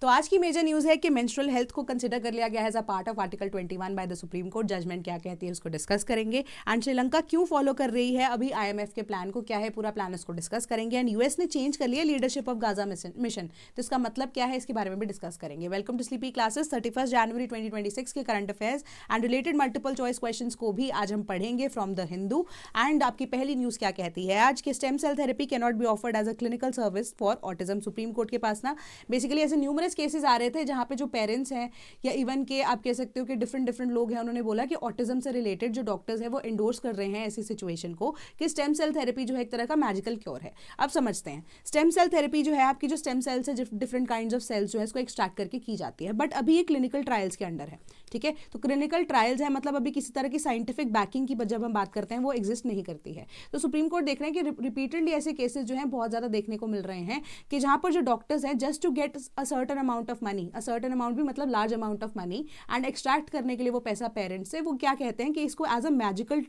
तो आज की मेजर न्यूज़ है कि मेंस्ट्रुअल हेल्थ को कंसिडर कर लिया गया है as a part of article 21 by the supreme court. Judgement क्या कहती है उसको डिस्कस करेंगे। एंड श्रीलंका क्यों फॉलो कर रही है अभी आईएमएफ के प्लान को, क्या है पूरा प्लान, उसको डिस्कस करेंगे। एंड यूएस ने चेंज कर लिया लीडरशिप ऑफ गाजा मिशन, तो इसका मतलब क्या है इसके बारे में भी डिस्कस करेंगे। Welcome to sleepy classes. 31 जनवरी 2026 के current affairs and related multiple choice questions को भी आज हम पढ़ेंगे फ्रॉम द हिंदू। एंड आपकी पहली न्यूज़ क्या कहती है आज कि stem cell therapy can not be offered as a clinical service for autism. Supreme court के पास ना बेसिकली ऐसे न्यूमरस केसेस आ रहे थे जहाँ पे जो पेरेंट्स हैं या इवन के आप कह सकते हो कि डिफरेंट लोग हैं, उन्होंने बोला कि ऑटिज्म से रिलेटेड जो डॉक्टर्स हैं वो एंडोर्स कर रहे हैं ऐसी सिचुएशन को कि स्टेम सेल थेरेपी जो है एक तरह का मैजिकल क्योर है। अब समझते हैं, स्टेम सेल थेरेपी जो है आपकी जो स्टेम सेल्स है डिफरेंट काइंड्स ऑफ सेल्स जो है इसको एक्सट्रैक्ट करके की जाती है, बट अभी ये क्लिनिकल ट्रायल्स के अंडर है। ठीक है, तो क्लिनिकल ट्रायल्स है मतलब अभी किसी तरह की साइंटिफिक बैकिंग की जब हम बात करते हैं वो एग्जिस्ट नहीं करती है। तो सुप्रीम कोर्ट देख रहे हैं कि रिपीटेडली ऐसे केसेस जो हैं बहुत ज़्यादा देखने को मिल रहे हैं कि जहाँ पर जो डॉक्टर्स हैं just to get a certain amount of money, a certain amount भी मतलब large amount of money, and extract करने के लिए वो पैसा पेरेंट्स से, वो क्या कहते हैं कि इसको एज अ मैजिकल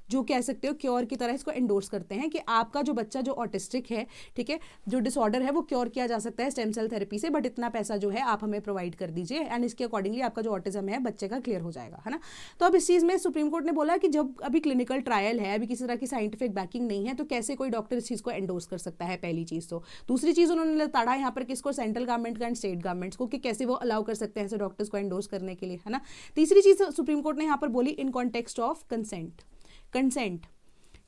जो कह सकते हो क्योर की तरह इसको एंडोर्स करते हैं कि आपका जो बच्चा जो ऑटिस्टिक है, ठीक है, जो डिसऑर्डर है वो क्योर किया जा सकता है स्टेम सेल थेरेपी से, बट इतना पैसा जो है आप हमें प्रोवाइड कर दीजिए एंड इसके अकॉर्डिंगली आपका जो ऑटिज्म है बच्चे का क्लियर हो जाएगा, है ना। तो अब इस चीज़ में सुप्रीम कोर्ट ने बोला कि जब अभी क्लिनिकल ट्रायल है, अभी किसी तरह की साइंटिफिक बैकिंग नहीं है, तो कैसे कोई डॉक्टर इस चीज़ को एंडोर्स कर सकता है, पहली चीज़। तो दूसरी चीज़ उन्होंने ताड़ा यहाँ पर किसको, सेंट्रल गवर्नमेंट का एंड स्टेट गवर्नमेंट्स को, कि कैसे वो अलाउ कर सकते हैं ऐसे डॉक्टर्स को एंडोर्स करने के लिए, है ना। तीसरी चीज़ सुप्रीम कोर्ट ने यहाँ पर बोली इन कॉन्टेक्स्ट ऑफ कंसेंट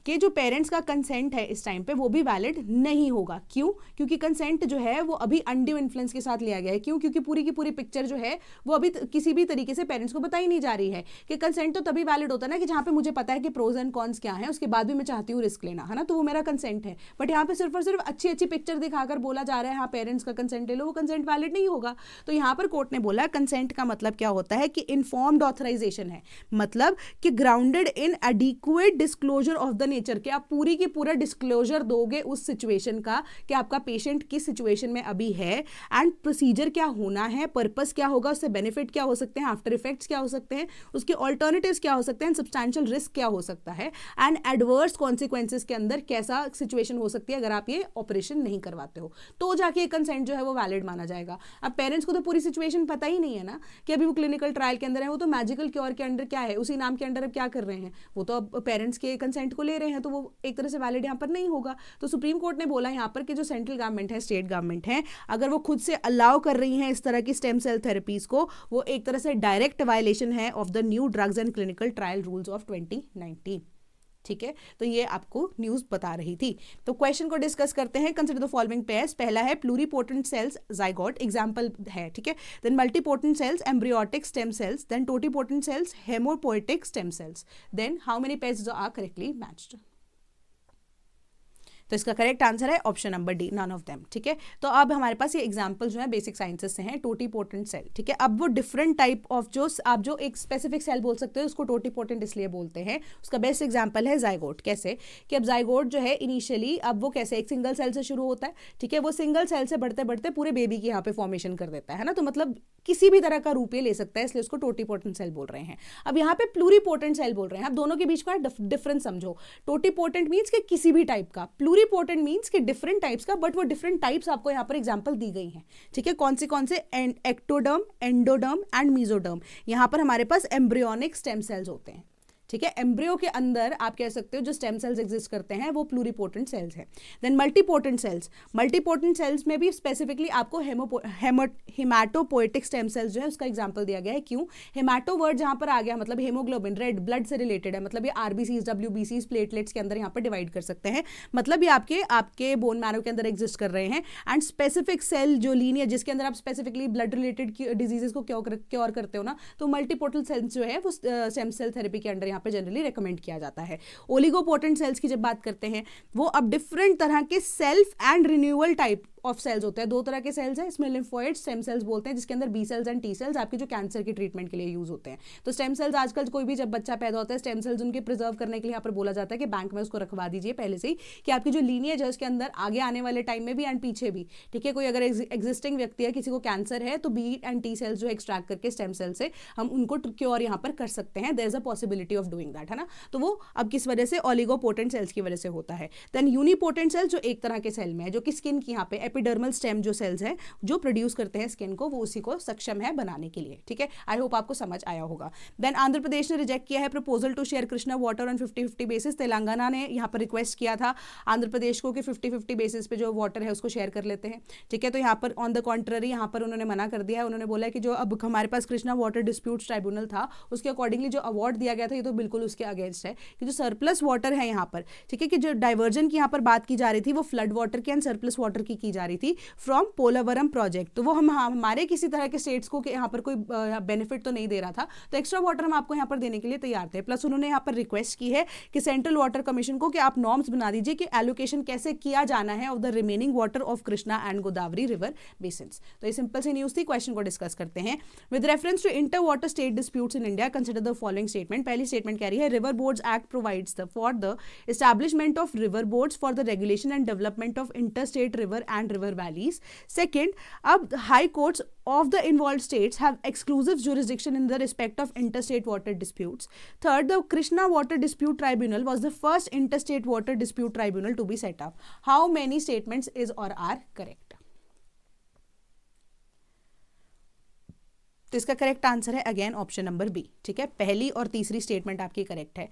कि जो पेरेंट्स का कंसेंट है इस टाइम पे वो भी वैलिड नहीं होगा। क्यों? क्योंकि कंसेंट जो है वो अभी अनड्यू इन्फ्लुएंस के साथ लिया गया है। क्यों? क्योंकि पूरी की पूरी पिक्चर जो है वो अभी किसी भी तरीके से पेरेंट्स को बताई नहीं जा रही है। कि कंसेंट तो तभी वैलिड होता है ना कि जहाँ पे मुझे पता है कि प्रोज एंड कॉन्स क्या है, उसके बाद भी मैं चाहती हूँ रिस्क लेना, है ना, तो वो मेरा कंसेंट है। बट यहाँ पे सिर्फ और सिर्फ अच्छी पिक्चर दिखाकर बोला जा रहा है हाँ पेरेंट्स का कंसेंट ले लो, वो कंसेंट वैलिड नहीं होगा। तो यहाँ पर कोर्ट ने बोला कंसेंट का मतलब क्या होता है कि इन्फॉर्म्ड ऑथराइजेशन है, मतलब कि grounded in adequate disclosure of the nature, कि आप पूरी की पूरा डिस्क्लोजर दोगे उस सिचुएशन का कि आपका पेशेंट किस सिचुएशन में अभी है, एंड प्रोसीजर क्या होना है, पर्पस क्या होगा, उससे बेनिफिट क्या हो सकते हैं, आफ्टर इफेक्ट्स क्या हो सकते हैं, उसके ऑल्टरनेटिव्स क्या हो सकते हैं, सब्सटैंशियल रिस्क क्या हो सकता है, एंड एडवर्स कॉन्सिक्वेंसेस के अंदर कैसा सिचुएशन हो सकती है अगर आप ये ऑपरेशन नहीं करवाते हो, तो जाके कंसेंट जो है वो वैलिड माना जाएगा। अब पेरेंट्स को तो पूरी सिचुएशन पता ही नहीं है ना कि अभी वो क्लिनिकल ट्रायल के अंदर है, वो तो मैजिकल क्योर के अंडर क्या है, उसी नाम के अंडर अब क्या कर रहे हैं, वो तो अब पेरेंट्स के कंसेंट को ले रहे हैं, तो वो एक तरह से वैलिड यहाँ पर नहीं होगा। तो सुप्रीम कोर्ट ने बोला यहाँ पर कि जो सेंट्रल गवर्नमेंट है, स्टेट गवर्नमेंट है, अगर वो खुद से अलाउ कर रही हैं इस तरह की स्टेम सेल थेरेपीज को, वो एक तरह से डायरेक्ट वायलेशन है of the new drugs and clinical trial rules of 2019। ठीक है, तो ये आपको न्यूज़ बता रही थी। तो क्वेश्चन को डिस्कस करते हैं। Consider the following pairs. पहला है प्लूरीपोटेंट सेल्स जाइगोट, एग्जांपल है, ठीक है। Then multipotent cells embryotic stem cells, then totipotent cells haemopoietic stem cells. Then how many pairs are correctly matched? तो इसका करेक्ट आंसर है option number D, none of them. ठीक है, तो अब हमारे पास ये एग्जांपल जो है बेसिक साइंसेस से हैं, टोटीपोटेंट सेल। ठीक है, अब वो डिफरेंट टाइप ऑफ जो आप जो एक स्पेसिफिक सेल बोल सकते हो उसको टोटीपोटेंट इसलिए बोलते हैं। उसका बेस्ट एग्जांपल है जाइगोट। कैसे कि अब जाइगोट जो है इनिशियली अब वो कैसे एक सिंगल सेल से शुरू होता है, ठीक है, वो सिंगल सेल से बढ़ते बढ़ते पूरे बेबी की यहाँ पे फॉर्मेशन कर देता है ना, तो मतलब किसी भी तरह का रूप ये ले सकता है, इसलिए उसको टोटीपोटेंट सेल बोल रहे हैं। अब यहाँ पे प्लूरीपोटेंट सेल बोल रहे हैं। अब दोनों के बीच का डिफरेंस समझो। टोटीपोटेंट मीन्स कि किसी भी टाइप का, प्लूरीपोटेंट मीन्स कि डिफरेंट टाइप्स का, बट वो डिफरेंट टाइप्स आपको यहाँ पर एग्जांपल दी गई हैं। ठीक है, कौन से एक्टोडर्म, एंडोडर्म एंड मीजोडर्म। यहाँ पर हमारे पास एम्ब्रियोनिक स्टेम सेल्स होते हैं। ठीक है, एम्ब्रियो के अंदर आप कह सकते हो जो स्टेम सेल्स एग्जिस्ट करते हैं वो प्लूरीपोटेंट सेल्स हैं। देन मल्टीपोटेंट सेल्स में भी स्पेसिफिकली आपको हेमाटोपोएटिक स्टेम सेल्स जो है उसका एग्जांपल दिया गया है। क्यों? हेमाटो वर्ड जहां पर आ गया मतलब हेमोग्लोबिन, रेड ब्लड से रिलेटेड है, मतलब ये आरबीसीज, डब्ल्यूबीसीज, प्लेटलेट्स के अंदर यहाँ पर डिवाइड कर सकते हैं, मतलब ये आपके बोन मैरो के अंदर एग्जिस्ट कर रहे हैं। एंड स्पेसिफिक सेल जो लीनियर जिसके अंदर आप स्पेसिफिकली ब्लड रिलेटेड डिजीजेस को क्योर करते हो ना, तो मल्टीपोटेंट सेल्स जो है वो स्टेम सेल थेरेपी के अंडर यहाँ पे जनरली रेकमेंड किया जाता है। ओलिगोपोटेंट सेल्स की जब बात करते हैं, वो अब डिफरेंट तरह के self and renewal type of cells होते हैं। दो तरह के सेल्स हैं, इसमें लिम्फोइड स्टेम सेल्स बोलते हैं, जिसके अंदर B cells and T cells आपके जो कैंसर की ट्रीटमेंट के लिए यूज होते हैं। तो स्टेम सेल्स आजकल कोई भी जब बच्चा पैदा होता है, स्टेम सेल्स उनके प्रिजर्व करने के लिए यहाँ पर बोला जाता है कि बैंक में उसको रखवा दीजिए पहले से ही, कि आपकी जो लीनिएज है उसके अंदर आगे आने वाले टाइम में भी एंड पीछे भी, ठीक है, कोई अगर एग्जिस्टिंग व्यक्ति है, किसी को कैंसर है, तो बी एंड टी सेल्स जो एक्सट्रैक्ट करके स्टेम सेल से हम उनको क्योर यहाँ पर कर सकते हैं। There is a possibility of doing that, है ना। तो वो अब किस वजह से, ओलिगोपोटेंट सेल्स की वजह से होता है। देन यूनिपोटेंट सेल्स जो एक तरह के सेल में है, जो कि स्किन की यहाँ पे एपिडर्मल स्टेम जो सेल्स हैं जो प्रोड्यूस करते हैं स्किन को, वो उसी को सक्षम है बनाने के लिए। ठीक है, आई होप आपको समझ आया होगा। देन आंध्र प्रदेश ने रिजेक्ट किया है proposal to share Krishna water on 50-50 basis. Telangana ने यहाँ पर रिक्वेस्ट किया था आंध्र प्रदेश को कि 50-50 बेसिस पे जो वाटर है उसको शेयर कर लेते हैं। ठीक है, तो यहाँ पर ऑन द कॉन्ट्ररी यहाँ पर उन्होंने मना कर दिया है। उन्होंने बोला है कि जो अब हमारे पास कृष्णा वाटर डिस्प्यूट्स ट्राइब्यूनल था उसके अकॉर्डिंगली जो अवार्ड दिया गया था ये तो बिल्कुल उसके अगेंस्ट है कि जो सरप्लस वाटर है यहाँ पर, ठीक है, कि जो डाइवर्जन की यहाँ पर बात की जा रही थी वो फ्लड वाटर की एंड सरप्लस वाटर की जा रही थी फ्रॉम पोलावरम प्रोजेक्ट। तो वो हमारे किसी तरह के स्टेट्स को यहाँ पर कोई बेनिफिट तो नहीं दे रहा था, तो एक्स्ट्रा वाटर हम आपको यहाँ पर देने के लिए तैयार थे। प्लस उन्होंने यहाँ पर रिक्वेस्ट की है कि सेंट्रल वाटर कमीशन को कि आप नॉर्म्स बना दीजिए कि एलोकेशन कैसे किया जाना है of the remaining water of Krishna and Godavari river basins. तो ये सिंपल सी न्यूज थी, क्वेश्चन को डिस्कस करते हैं। With reference to inter water state disputes in India consider the following statement. पहली स्टेटमेंट कह रही है river boards act provides for the establishment of river boards for the regulation and development of interstate river and river valleys. Second, अब high courts of the involved states have exclusive jurisdiction in the respect of interstate water disputes. Third, the Krishna Water Dispute Tribunal was the first interstate water dispute tribunal to be set up. How many statements is or are correct? तो इसका correct answer है again option number B. ठीक है, पहली और तीसरी statement आपकी correct है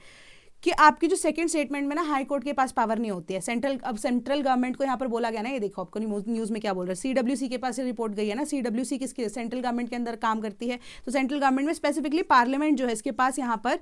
कि आपकी जो सेकंड स्टेटमेंट में ना हाई कोर्ट के पास पावर नहीं होती है। अब सेंट्रल गवर्नमेंट को यहाँ पर बोला गया ना, ये देखो आपको न्यूज़ में क्या बोल रहा है, सीडब्ल्यूसी के पास ये रिपोर्ट गई है ना। सीडब्ल्यूसी किसके, सेंट्रल गवर्नमेंट के अंदर काम करती है। तो सेंट्रल गवर्नमेंट में स्पेसिफिकली पार्लियामेंट जो है इसके पास यहाँ पर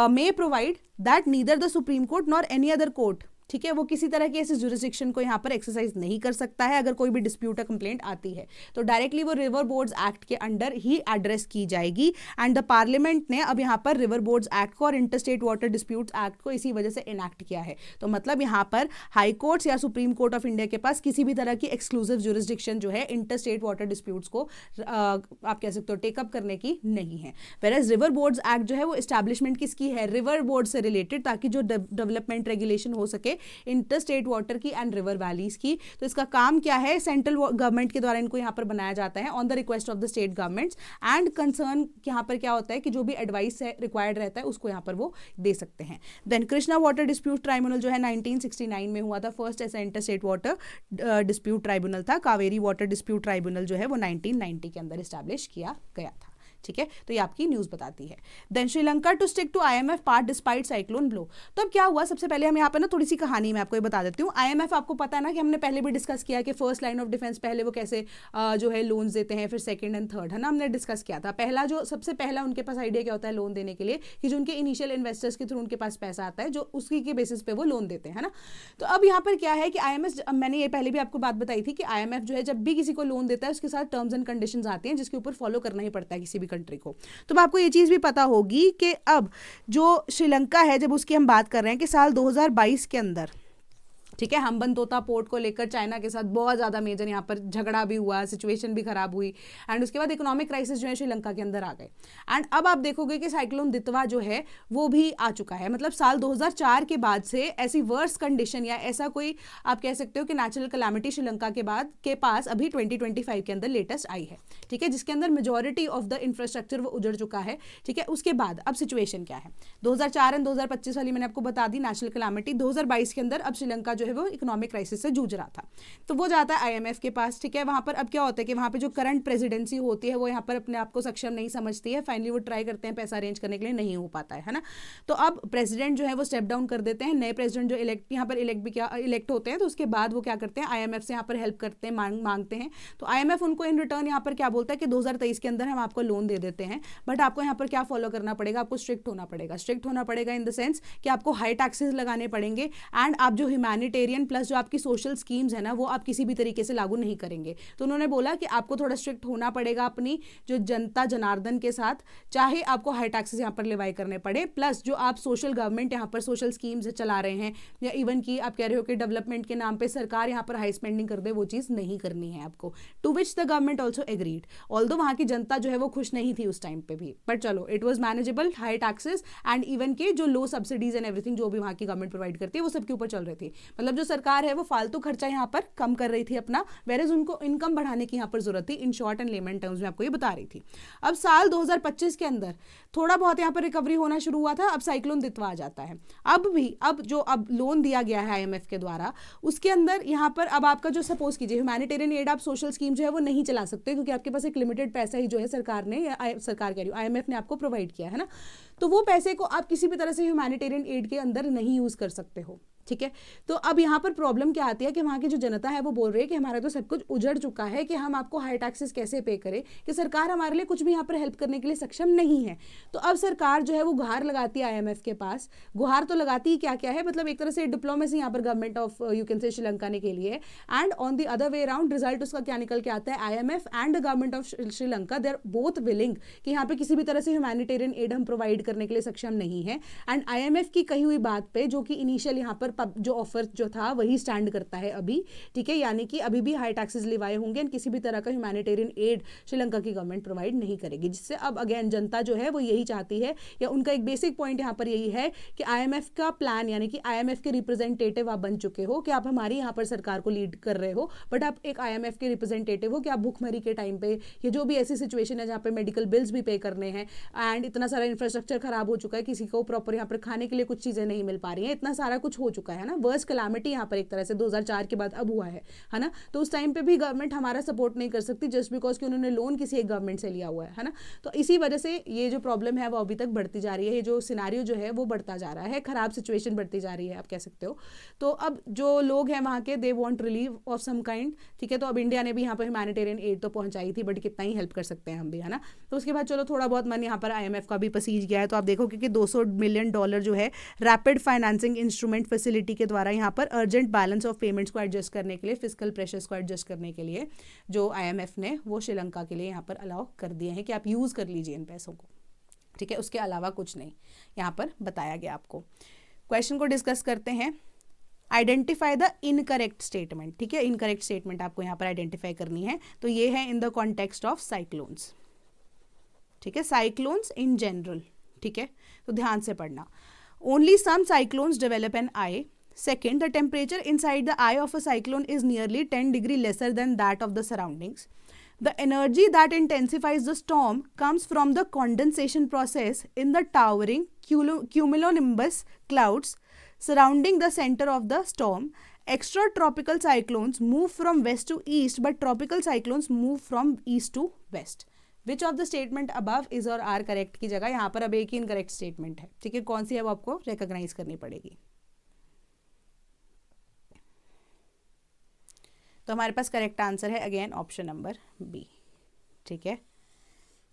may provide that neither the supreme court nor any other court, ठीक है, वो किसी तरह की ऐसे जुरिस्डिक्शन को यहाँ पर एक्सरसाइज नहीं कर सकता है अगर कोई भी डिस्प्यूट या कंप्लेंट आती है तो डायरेक्टली वो रिवर बोर्ड्स एक्ट के अंडर ही एड्रेस की जाएगी। एंड द पार्लियामेंट ने अब यहाँ पर रिवर बोर्ड्स एक्ट को और इंटरस्टेट वाटर डिस्प्यूट्स एक्ट को इसी वजह से इनैक्ट किया है। तो मतलब यहाँ पर हाई कोर्ट्स या सुप्रीम कोर्ट ऑफ इंडिया के पास किसी भी तरह की एक्सक्लूसिव जुरिस्डिक्शन जो है इंटरस्टेट वाटर डिस्प्यूट्स को आप कह सकते हो टेकअप करने की नहीं है। वेयरएज रिवर बोर्ड्स एक्ट जो है वो एस्टैब्लिशमेंट किसकी है, रिवर बोर्ड से रिलेटेड, ताकि जो डेवलपमेंट रेगुलेशन हो सके इंटरस्टेट वाटर की एंड रिवर वैलीज की। तो इसका काम क्या है, सेंट्रल गवर्नमेंट के द्वारा इनको यहाँ पर बनाया जाता है on the request of the state governments and concern. यहाँ पर क्या होता है कि जो भी एडवाइस रिक्वायर्ड रहता है उसको यहाँ पर वो दे सकते हैं। Then Krishna water dispute tribunal जो है 1969 में हुआ था, फर्स्ट ऐसा इंटरस्टेट वाटर डिस्प्यूट ट्राइब्यूनल था। कावेरी वाटर डिस्प्यूट ट्राइब्यूनल जो है वो 1990 के अंदर एस्टैब्लिश किया गया था। ठीक है, तो ये आपकी न्यूज बताती है। Then Sri Lanka to stick to IMF part despite cyclone blow. तो अब क्या हुआ, सबसे पहले हम यहाँ पर ना थोड़ी सी कहानी मैं आपको ये बता देती हूँ। आईएमएफ आपको पता है ना कि हमने पहले भी डिस्कस किया कि फर्स्ट लाइन ऑफ डिफेंस पहले वो कैसे जो है लोन्स देते हैं, फिर सेकंड एंड थर्ड, है ना, हमने डिस्कस किया था। पहला जो सबसे पहला उनके पास आइडिया क्या होता है लोन देने के लिए, कि जो उनके इनिशियल इन्वेस्टर्स के थ्रू उनके पास पैसा आता है जो उसी के बेसिस पे वो लोन देते हैं, है ना। तो अब यहाँ पर क्या है कि आईएमएफ, मैंने ये पहले भी आपको बात बताई थी कि आईएमएफ जो है जब भी किसी को लोन देता है उसके साथ टर्म्स एंड कंडीशंस आती हैं जिसके ऊपर फॉलो करना ही पड़ता है किसी भी कंट्री को। तो आपको ये चीज़ भी पता होगी कि अब जो श्रीलंका है, जब उसकी हम बात कर रहे हैं कि साल 2022 के अंदर, ठीक है, हम्बनतोता पोर्ट को लेकर चाइना के साथ बहुत ज़्यादा मेजर यहाँ पर झगड़ा भी हुआ, सिचुएशन भी खराब हुई एंड उसके बाद इकोनॉमिक क्राइसिस जो है श्रीलंका के अंदर आ गए। एंड अब आप देखोगे कि साइक्लोन दितवा जो है वो भी आ चुका है। मतलब साल 2004 के बाद से ऐसी वर्स कंडीशन या ऐसा कोई आप कह सकते हो कि नेचुरल कैलामिटी श्रीलंका के पास अभी 2025 के अंदर लेटेस्ट आई है, ठीक है, जिसके अंदर मेजॉरिटी ऑफ द इंफ्रास्ट्रक्चर वो उजड़ चुका है। ठीक है, उसके बाद अब सिचुएशन क्या है, 2004 एंड 2025 वाली मैंने आपको बता दी नेचुरल कैलामिटी, 2022 के अंदर अब श्रीलंका जो है वो इकोनॉमिक क्राइसिस से जूझ रहा था। तो वो जाता है आईएमएफ के पास। ठीक है, वहां पर अब क्या होता है कि वहां पे जो करंट प्रेसिडेंसी होती है वो यहाँ पर अपने आप को सक्षम नहीं समझती है। फाइनली वो ट्राई करते हैं पैसा अरेंज करने के लिए, नहीं हो पाता है ना। तो अब प्रेसिडेंट जो है वो स्टेप डाउन कर देते हैं। नए प्रेसिडेंट जो यहाँ पर इलेक्ट होते हैं तो उसके बाद वो क्या करते हैं, आईएमएफ से यहाँ पर हेल्प करते हैं, मांगते हैं। तो आईएमएफ उनको इन रिटर्न यहाँ पर क्या बोलता है कि 2023 के अंदर हम आपको लोन दे देते हैं, बट आपको यहाँ पर क्या फॉलो करना पड़ेगा, आपको स्ट्रिक्ट होना पड़ेगा। स्ट्रिक्ट होना पड़ेगा इन द सेंस कि आपको हाई टैक्सेस लगाने पड़ेंगे एंड आप जो ह्यूमैनिटेरियन प्लस जो आपकी सोशल स्कीम्स है ना वो आप किसी भी तरीके से लागू नहीं करेंगे। तो उन्होंने बोला कि आपको थोड़ा स्ट्रिक्ट होना पड़ेगा अपनी जो जनता जनार्दन के साथ, चाहे आपको हाई टैक्सेस यहाँ पर लेवाई करने पड़े, प्लस जो आप सोशल गवर्नमेंट यहाँ पर सोशल स्कीम्स चला रहे हैं या इवन की आप कह रहे हो कि डेवलपमेंट के नाम पे सरकार यहाँ पर हाई स्पेंडिंग कर दे, वो चीज़ नहीं करनी है आपको। To which the government also agreed, although वहाँ की जनता जो है वो खुश नहीं थी उस टाइम पे भी, बट चलो it was manageable. High taxes and even के जो लो सब्सिडीज एंड एवरीथिंग जो भी वहाँ की गवर्नमेंट प्रोवाइड करती है वो सबके ऊपर चल रही थी। मतलब मतलब जो सरकार है वो फालतू खर्चा यहाँ पर कम कर रही थी अपना, वेरेज उनको इनकम बढ़ाने की यहाँ पर जरूरत थी। In short and lemon terms में आपको ये बता रही थी। अब साल 2025 के अंदर थोड़ा बहुत यहाँ पर रिकवरी होना शुरू हुआ था, अब साइक्लोन दितवा आ जाता है। अब जो लोन दिया गया है IMF के द्वारा, उसके अंदर यहाँ पर अब आपका जो सपोज कीजिए ह्यूमैनिटेरियन एड, आप सोशल स्कीम जो है वो नहीं चला सकते, क्योंकि आपके पास एक लिमिटेड पैसा ही जो है सरकार कह रही हूँ IMF ने आपको प्रोवाइड किया है ना, तो वो पैसे को आप किसी भी तरह से ह्यूमैनिटेरियन एड के अंदर नहीं यूज कर सकते हो, ठीक है। तो अब यहाँ पर प्रॉब्लम क्या आती है कि वहाँ की जो जनता है वो बोल रही है कि हमारा तो सब कुछ उजड़ चुका है, कि हम आपको हाई टैक्सेस कैसे पे करें, कि सरकार हमारे लिए कुछ भी यहाँ पर हेल्प करने के लिए सक्षम नहीं है। तो अब सरकार जो है वो गुहार लगाती है IMF के पास। गुहार तो लगाती ही क्या क्या है, मतलब एक तरह से डिप्लोमेसी यहाँ पर गवर्नमेंट ऑफ यू कैन से श्रीलंका ने के लिए, and on the other way around result उसका क्या निकल के आता है, IMF and the government of Sri Lanka they are both willing कि यहाँ पे किसी भी तरह से ह्यूमैनिटेरियन एड हम प्रोवाइड करने के लिए सक्षम नहीं है। एंड IMF की कही हुई बात पे, जो कि इनिशियल यहाँ पर जो ऑफर जो था वही स्टैंड करता है अभी, ठीक है, यानी कि अभी भी हाई टैक्सेस लिवाए होंगे एंड किसी भी तरह का ह्यूमैनिटेरियन एड श्रीलंका की गवर्नमेंट प्रोवाइड नहीं करेगी, जिससे अब अगेन जनता जो है वो यही चाहती है, या उनका एक बेसिक पॉइंट यहाँ पर यही है कि IMF का प्लान, यानी कि IMF के रिप्रेजेंटेटिव आप बन चुके हो, कि आप हमारी यहाँ पर सरकार को लीड कर रहे हो, बट आप एक IMF के रिप्रेजेंटेटिव हो, कि आप भूखमरी के टाइम पे या जो भी ऐसी सिचुएशन है जहाँ पे मेडिकल बिल्स भी पे करने हैं एंड इतना सारा इंफ्रास्ट्रक्चर खराब हो चुका है, किसी को प्रॉपर यहाँ पर खाने के लिए कुछ चीज़ें नहीं मिल पा रही हैं, इतना सारा कुछ हो चुका है ना, वर्स्ट कैलामिटी यहाँ पर एक तरह से 2004 के बाद अब हुआ है ना। तो उस टाइम पे भी गवर्नमेंट हमारा सपोर्ट नहीं कर सकती जस्ट बिकॉज कि उन्होंने लोन किसी एक गवर्नमेंट से लिया हुआ है ना। तो इसी वजह से ये जो प्रॉब्लम है वो अभी तक बढ़ती जा रही है, ये जो सिनारियो जो है वो बढ़ता जा रहा है, खराब सिचुएशन बढ़ती जा रही है आप कह सकते हो। तो अब जो लोग हैं वहाँ के they want relieve of some kind, ठीक है। तो अब इंडिया ने भी यहाँ पर ह्यूमैनिटेरियन एड तो पहुंचाई थी, बट कितना ही हेल्प कर सकते हैं हम भी, है ना। तो उसके बाद चलो थोड़ा बहुत मन यहाँ पर IMF का भी पसीज गया है। तो आप देखो कि $200 मिलियन जो है रैपिड फाइनेंसिंग इंस्ट्रूमेंट फैसिलिटी के द्वारा यहाँ पर अर्जेंट बैलेंस ऑफ पेमेंट्स को एडजस्ट करने के लिए, फिस्कल प्रेशर्स को एडजस्ट करने के लिए जो IMF ने वो श्रीलंका के लिए यहाँ पर अलाउ कर दिए हैं कि आप यूज़ कर लीजिए इन पैसों को, ठीक है। उसके अलावा कुछ नहीं यहाँ पर बताया गया आपको। क्वेश्चन को डिस्कस करते हैं। आइडेंटिफाई द इनकरेक्ट स्टेटमेंट, ठीक है। इनकरेक्ट स्टेटमेंट आपको यहाँ पर आइडेंटिफाई करनी है। तो ये है इन द कॉन्टेक्स्ट ऑफ साइक्लोन्स, ठीक है, साइक्लोन्स इन जनरल, ठीक है। तो ध्यान से पढ़ना। Only some cyclones develop N eye. Second, the temperature inside the eye of a cyclone is nearly 10 degrees lesser than that of the surroundings. The energy that intensifies the storm comes from the condensation process in the towering cumulonimbus clouds surrounding the center of the storm. Extratropical cyclones move from west to east, but tropical cyclones move from east to west. Which of the statement above is or are correct की जगह यहाँ पर अब एक ही incorrect statement है, ठीक है। कौन सी है वो आपको रिकॉग्नाइज करनी पड़ेगी। तो हमारे पास करेक्ट आंसर है अगेन ऑप्शन नंबर बी, ठीक है।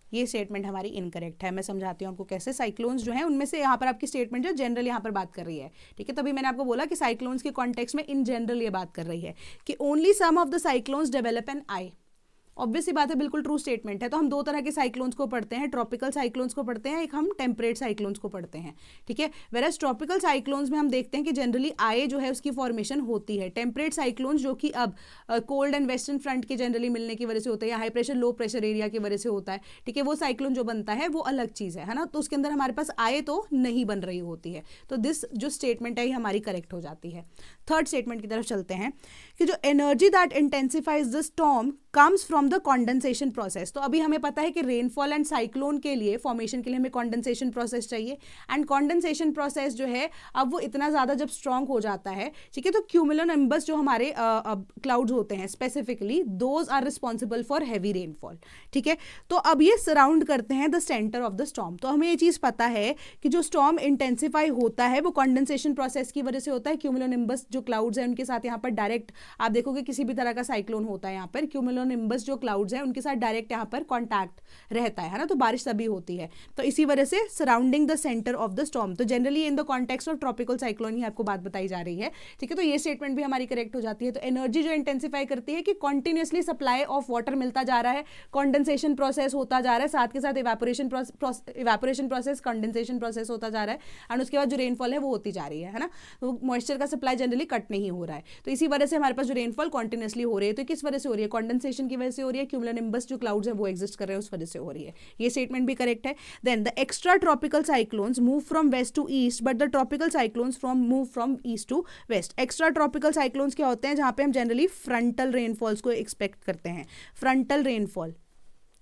ये स्टेटमेंट हमारी इनकरेक्ट है। मैं समझाती हूँ आपको कैसे। साइक्लोन्स जो है उनमें से यहाँ पर आपकी स्टेटमेंट जो जनरल यहाँ पर बात कर रही है, ठीक है। तभी मैंने आपको बोला कि साइक्लोन्स के कॉन्टेक्स्ट में इन जनरल ये बात कर रही है कि only some of the cyclones develop N I. Obvious सी बात है, बिल्कुल ट्रू स्टेटमेंट है। तो हम दो तरह के साइक्लोन्स को पढ़ते हैं, ट्रॉपिकल साइक्लोन्स को पढ़ते हैं, एक हम टेम्परेट साइक्लोन्स को पढ़ते हैं, ठीक है। वेराज ट्रॉपिकल साइक्लोन्स में हम देखते हैं कि जनरली आए जो है उसकी फॉर्मेशन होती है। टेम्परेट साइक्लोन्स जो कि अब कोल्ड एंड वेस्टर्न फ्रंट के जनरली मिलने की वजह से होता है, या high pressure low pressure area की वजह से होता है, ठीक है। वो साइक्लोन जो बनता है वो अलग चीज़ है ना। तो उसके अंदर हमारे पास आए तो नहीं बन रही होती है। तो दिस जो स्टेटमेंट है ये हमारी करेक्ट हो जाती है। थर्ड स्टेटमेंट की तरफ चलते हैं कि जो energy that intensifies the storm comes from the condensation process. तो अभी हमें पता है कि रेनफॉल एंड साइक्लोन के लिए फॉर्मेशन के लिए हमें कॉन्डेंसेशन प्रोसेस चाहिए, एंड कॉन्डेंसेशन प्रोसेस जो है अब वो इतना ज़्यादा जब स्ट्रॉन्ग हो जाता है, ठीक है, तो क्यूमुलोनिम्बस जो हमारे क्लाउड्स होते हैं specifically, those are responsible for heavy rainfall, ठीक है। तो अब ये सराउंड करते हैं the centre of the storm. तो हमें ये चीज़ पता है कि जो स्टॉर्म इंटेंसिफाई होता है वो कॉन्डेंसेशन प्रोसेस की वजह से होता है। क्यूमुलोनिम्बस जो क्लाउड्स हैं उनके साथ यहाँ पर डायरेक्ट आप देखोगे किसी भी तरह का साइक्लोन होता है यहाँ पर, क्यूमुलोनिम्बस जो क्लाउड्स हैं उनके साथ डायरेक्ट यहाँ पर कॉन्टैक्ट रहता है ना, तो बारिश तभी होती है। तो इसी वजह से surrounding the centre of the storm. तो generally in the context of tropical cyclone ही आपको बात बताई जा रही है, ठीक है। तो ये स्टेटमेंट भी हमारी करेक्ट हो जाती है। तो एनर्जी जो इंटेंसिफाई करती है कि कॉन्टिन्यूसली सप्लाई ऑफ वाटर मिलता जा रहा है, कॉन्डेंसेशन प्रोसेस होता जा रहा है, साथ के साथ इवेपोरेशन प्रोसेस कंडेंसेशन प्रोसेस होता जा रहा है, एंड उसके बाद जो रेनफॉल है वो होती जा रही है ना। तो मॉइस्चर का सप्लाई जनरली कट नहीं हो रहा है। तो इसी वजह से हमारे पास जो रेनफॉल कॉन्टिन्यूसली हो रही है, तो किस वजह से हो रही है, कॉन्डेंसेशन की वजह से हो रही है, क्यूमुलोनिम्बस जो क्लाउड्स है वो एग्जिस्ट कर रहे हैं उस वजह से हो रही है, ये स्टेटमेंट भी करेक्ट है। Then the extra tropical cyclones move from west to east but the tropical cyclones move from east to west. Extra tropical cyclones क्या होते हैं, जहां पे हम जनरली फ्रंटल रेनफॉल्स को एक्सपेक्ट करते हैं, फ्रंटल रेनफॉल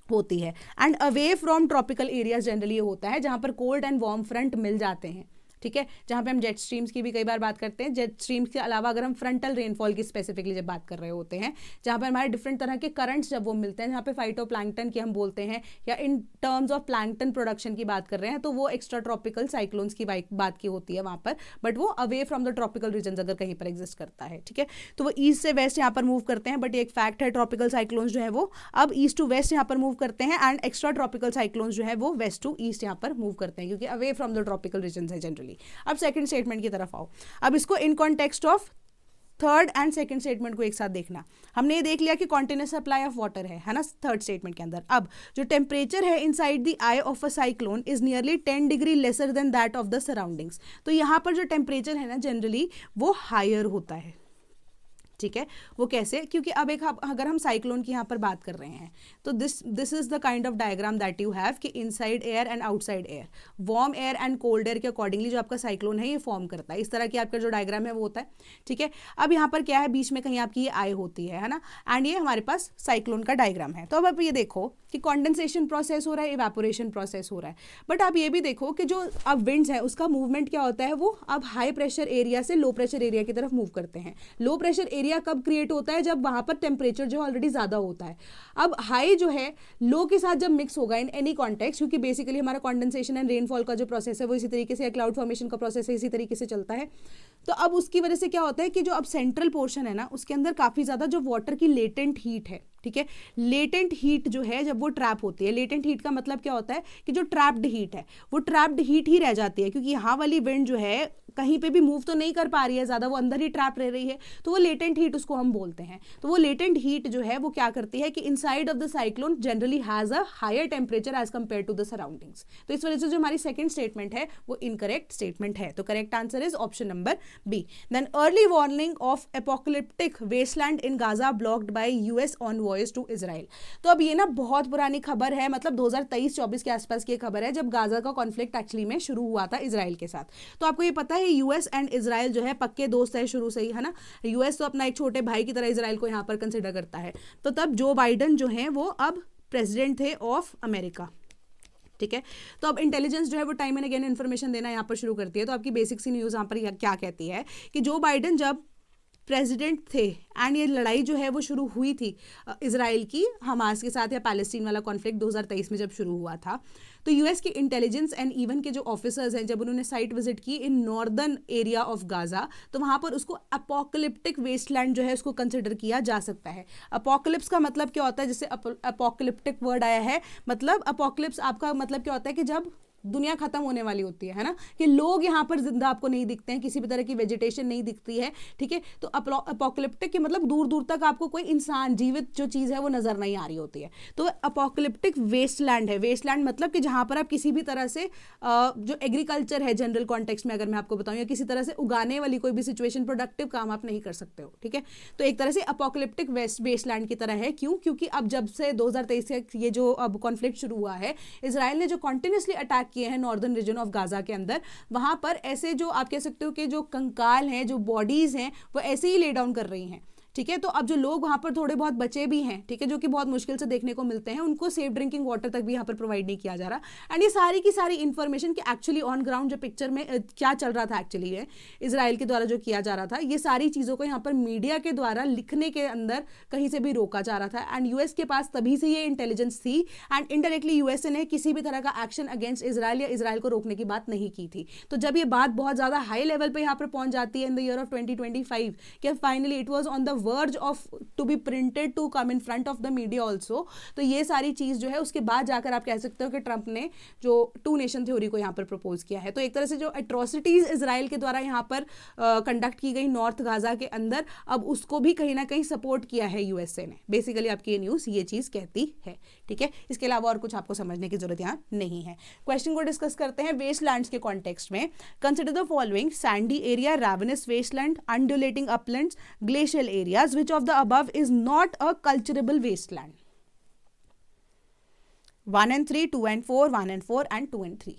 होती है। And away from tropical areas generally ये होता है जहां पर कोल्ड एंड वार्म फ्रंट मिल जाते हैं, ठीक है, जहां पे हम जेट स्ट्रीम्स की भी कई बार बात करते हैं। जेट स्ट्रीम्स के अलावा अगर हम फ्रंटल रेनफॉल की स्पेसिफिकली जब बात कर रहे होते हैं, जहां पर हमारे डिफरेंट तरह के करंट्स जब वो मिलते हैं, जहां पे फाइटोप्लैंक्टन की हम बोलते हैं, या in terms of plankton production की बात कर रहे हैं, तो वो एक्स्ट्रा ट्रॉपिकल साइक्लोन्स की बात की होती है वहां पर, बट वो away from the tropical region अगर कहीं पर एग्जिस्ट करता है, ठीक है, तो वो ईस्ट से वेस्ट यहाँ पर मूव करते हैं। बट ये एक फैक्ट है, ट्रॉपिकल साइक्लोन्स जो है वो अब ईस्ट टू वेस्ट यहाँ पर मूव करते हैं, एंड एक्स्ट्रा ट्रॉपिकल साइक्लोन्स जो है वो वेस्ट टू ईस्ट यहाँ पर मूव करते हैं, क्योंकि away from the tropical region है जनरली। अब सेकंड स्टेटमेंट की तरफ आओ, अब इसको in context of third and second statement को एक साथ देखना। हमने ये देख लिया कि कॉन्टिन्यूस सप्लाई ऑफ वाटर है ना थर्ड स्टेटमेंट के अंदर। अब जो टेम्परेचर है inside the I of a cyclone is nearly 10 degree lesser than that of the surroundings. तो यहाँ पर जो टेम्परेचर है ना जनरली वो हायर होता है, ठीक है, वो कैसे, क्योंकि अब एक अगर हम साइक्लोन की यहाँ पर बात कर रहे हैं तो this is the kind of diagram that you have कि inside air and outside air, warm air and cold air के अकॉर्डिंगली जो आपका साइक्लोन है ये फॉर्म करता है, इस तरह की आपका जो डायग्राम है वो होता है, ठीक है। अब यहाँ पर क्या है, बीच में कहीं आपकी ये आई होती है ना, एंड ये हमारे पास साइक्लोन का डायग्राम है। तो अब आप ये देखो कि कॉन्डेंसेशन प्रोसेस हो रहा है, इवेपोरेशन प्रोसेस हो रहा है, बट आप ये भी देखो कि जो अब विंड्स है उसका मूवमेंट क्या होता है, वो अब हाई प्रेशर एरिया से लो प्रेशर एरिया की तरफ मूव करते हैं। लो प्रेशर एरिया कब क्रिएट होता है, जब वहां पर टेम्परेचर जो ऑलरेडी ज्यादा होता है। अब हाई जो है लो के साथ जब मिक्स होगा इन एनी कॉन्टेक्स्ट, क्योंकि बेसिकली हमारा कॉन्डेंसेशन एंड रेनफॉल का जो प्रोसेस है वो इसी तरीके से, क्लाउड फॉर्मेशन का प्रोसेस है इसी तरीके से चलता है। तो अब उसकी वजह से क्या होता है कि जो अब सेंट्रल पोर्शन है ना उसके अंदर काफी ज्यादा जो वाटर की लेटेंट हीट है, ठीक है, लेटेंट हीट जो है जब वो ट्रैप होती है, लेटेंट हीट का मतलब क्या होता है कि जो ट्रैप्ड हीट है वो ट्रैप्ड हीट ही रह जाती है, क्योंकि यहाँ वाली विंड जो है कहीं पे भी मूव तो नहीं कर पा रही है ज्यादा, वो अंदर ही ट्रैप रह रही है, तो वो लेटेंट हीट उसको हम बोलते हैं। तो वो लेटेंट हीट जो है वो क्या करती है कि inside of the cyclone generally has a higher temperature as compare to the surroundings. तो इस वजह से जो हमारी सेकंड स्टेटमेंट है वो इनकरेक्ट स्टेटमेंट है। तो correct answer is option number B. Then early warning of apocalyptic wasteland in Gaza blocked by US envoys to Israel. तो अब ये ना बहुत पुरानी खबर है, मतलब 2023-24 के आसपास की खबर है, जब गाजा का कॉन्फ्लिक्ट एक्चुअली में शुरू हुआ था इजराइल के साथ। तो आपको ये पता है यूएस एंड इजराइल जो है पक्के दोस्त है शुरू से ही, है ना। यूएस तो अपना एक छोटे भाई की तरह इजराइल को यहाँ पर कंसिडर करता है। तो तब जो बाइडन जो है वो अब प्रेसिडेंट थे ऑफ अमेरिका, ठीक है। तो अब इंटेलिजेंस जो है वो टाइम एंड अगेन इन्फॉर्मेशन देना यहाँ पर शुरू करती है। तो आपकी बेसिक सी न्यूज़ यहाँ पर क्या कहती है कि जो बाइडन जब प्रेसिडेंट थे एंड ये लड़ाई जो है वो शुरू हुई थी इजराइल की हमास के साथ, या पैलेस्टीन वाला कॉन्फ्लिक्ट 2023 में जब शुरू हुआ था, तो यूएस की इंटेलिजेंस एंड इवन के जो ऑफिसर्स हैं जब उन्होंने साइट विजिट की in northern area of Gaza, तो वहाँ पर उसको अपोकलिप्टिक वेस्टलैंड जो है उसको कंसिडर किया जा सकता है। अपोकलिप्स का मतलब क्या होता है, जैसे अपोकलिप्टिक वर्ड आया है, मतलब अपोकलिप्स आपका मतलब क्या होता है कि जब दुनिया खत्म होने वाली होती है ना, कि लोग यहाँ पर जिंदा आपको नहीं दिखते हैं, किसी भी तरह की वेजिटेशन नहीं दिखती है, ठीक है। तो अपोकलिप्टिक के मतलब दूर दूर तक आपको कोई इंसान जीवित जो चीज़ है वो नजर नहीं आ रही होती है। तो अपोकलिप्टिक वेस्टलैंड है। वेस्टलैंड मतलब कि जहाँ पर आप किसी भी तरह से जो एग्रीकल्चर है जनरल कॉन्टेक्स्ट में अगर मैं आपको बताऊँ, या किसी तरह से उगाने वाली कोई भी सिचुएशन प्रोडक्टिव काम आप नहीं कर सकते हो, ठीक है। तो एक तरह से अपोकलिप्टिक वेस्टलैंड की तरह है। क्यों? क्योंकि अब जब से 2023 से ये जो अब कॉन्फ्लिक्ट शुरू हुआ है, इसराइल ने जो कॉन्टिन्यूसली अटैक किए हैं नॉर्दर्न रीजन ऑफ गाजा के अंदर, वहां पर ऐसे जो आप कह सकते हो कि जो कंकाल हैं, जो बॉडीज हैं, वो ऐसे ही ले डाउन कर रही हैं, ठीक है। तो अब जो लोग वहां पर थोड़े बहुत बचे भी हैं, ठीक है, जो कि बहुत मुश्किल से देखने को मिलते हैं, उनको सेफ ड्रिंकिंग वाटर तक भी यहाँ पर प्रोवाइड नहीं किया जा रहा। एंड ये सारी की सारी इन्फॉर्मेशन कि एक्चुअली ऑन ग्राउंड जो पिक्चर में क्या चल रहा था एक्चुअली है इसराइल के द्वारा जो किया जा रहा था, ये सारी चीज़ों को यहाँ पर मीडिया के द्वारा लिखने के अंदर कहीं से भी रोका जा रहा था। एंड यूएस के पास तभी से ये इंटेलिजेंस थी, एंड इनडायरेक्टली यूएसए ने किसी भी तरह का एक्शन अगेंस्ट इजराइल या इजराइल को रोकने की बात नहीं की थी। तो जब ये बात बहुत ज़्यादा हाई लेवल पर यहाँ पर पहुंच जाती है इन द ईयर ऑफ 2025 कि finally it was on the verge of to be printed to come in front of the media also, तो ये सारी चीज जो है उसके बाद जाकर आप कह सकते हो कि ट्रंप ने जो टू नेशन थ्योरी को यहाँ पर प्रपोज किया है। तो एक तरह से जो एट्रोसिटीज इजराइल के द्वारा यहाँ पर कंडक्ट की गई नॉर्थ गाजा के अंदर, अब उसको भी कहीं ना कहीं सपोर्ट किया है यूएसए ने। बेसिकली आपकी ये न्यूज ये चीज कहती है, ठीक है। इसके अलावा और कुछ आपको समझने की जरूरत यहाँ नहीं है। क्वेश्चन को डिस्कस करते हैं वेस्टलैंड्स के कॉन्टेक्स्ट में। Consider the following: sandy area, ravenous wasteland, undulating uplands, glacial areas, which of the above is not a culturable wasteland. 1 and 3, 2 and 4, 1 and 4 and 2 and 3।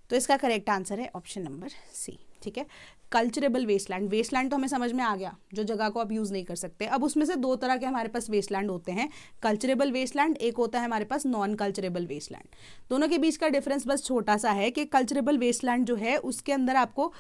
तो इसका करेक्ट आंसर है option number C. ठीक है, culturable Westland. Westland तो हमें समझ में आ गया, जो जगह को आप यूज नहीं कर सकते। अब उसमें से दो तरह के हमारे पास वेस्टलैंड होते हैं, कल्चरेबल वेस्टलैंड, एक होता है हमारे पास नॉन कल्चरेबल वेस्टलैंड। दोनों के बीच का डिफरेंस बस छोटा सा है कि कल्चरेबल वेस्टलैंड जो है उसके अंदर आपको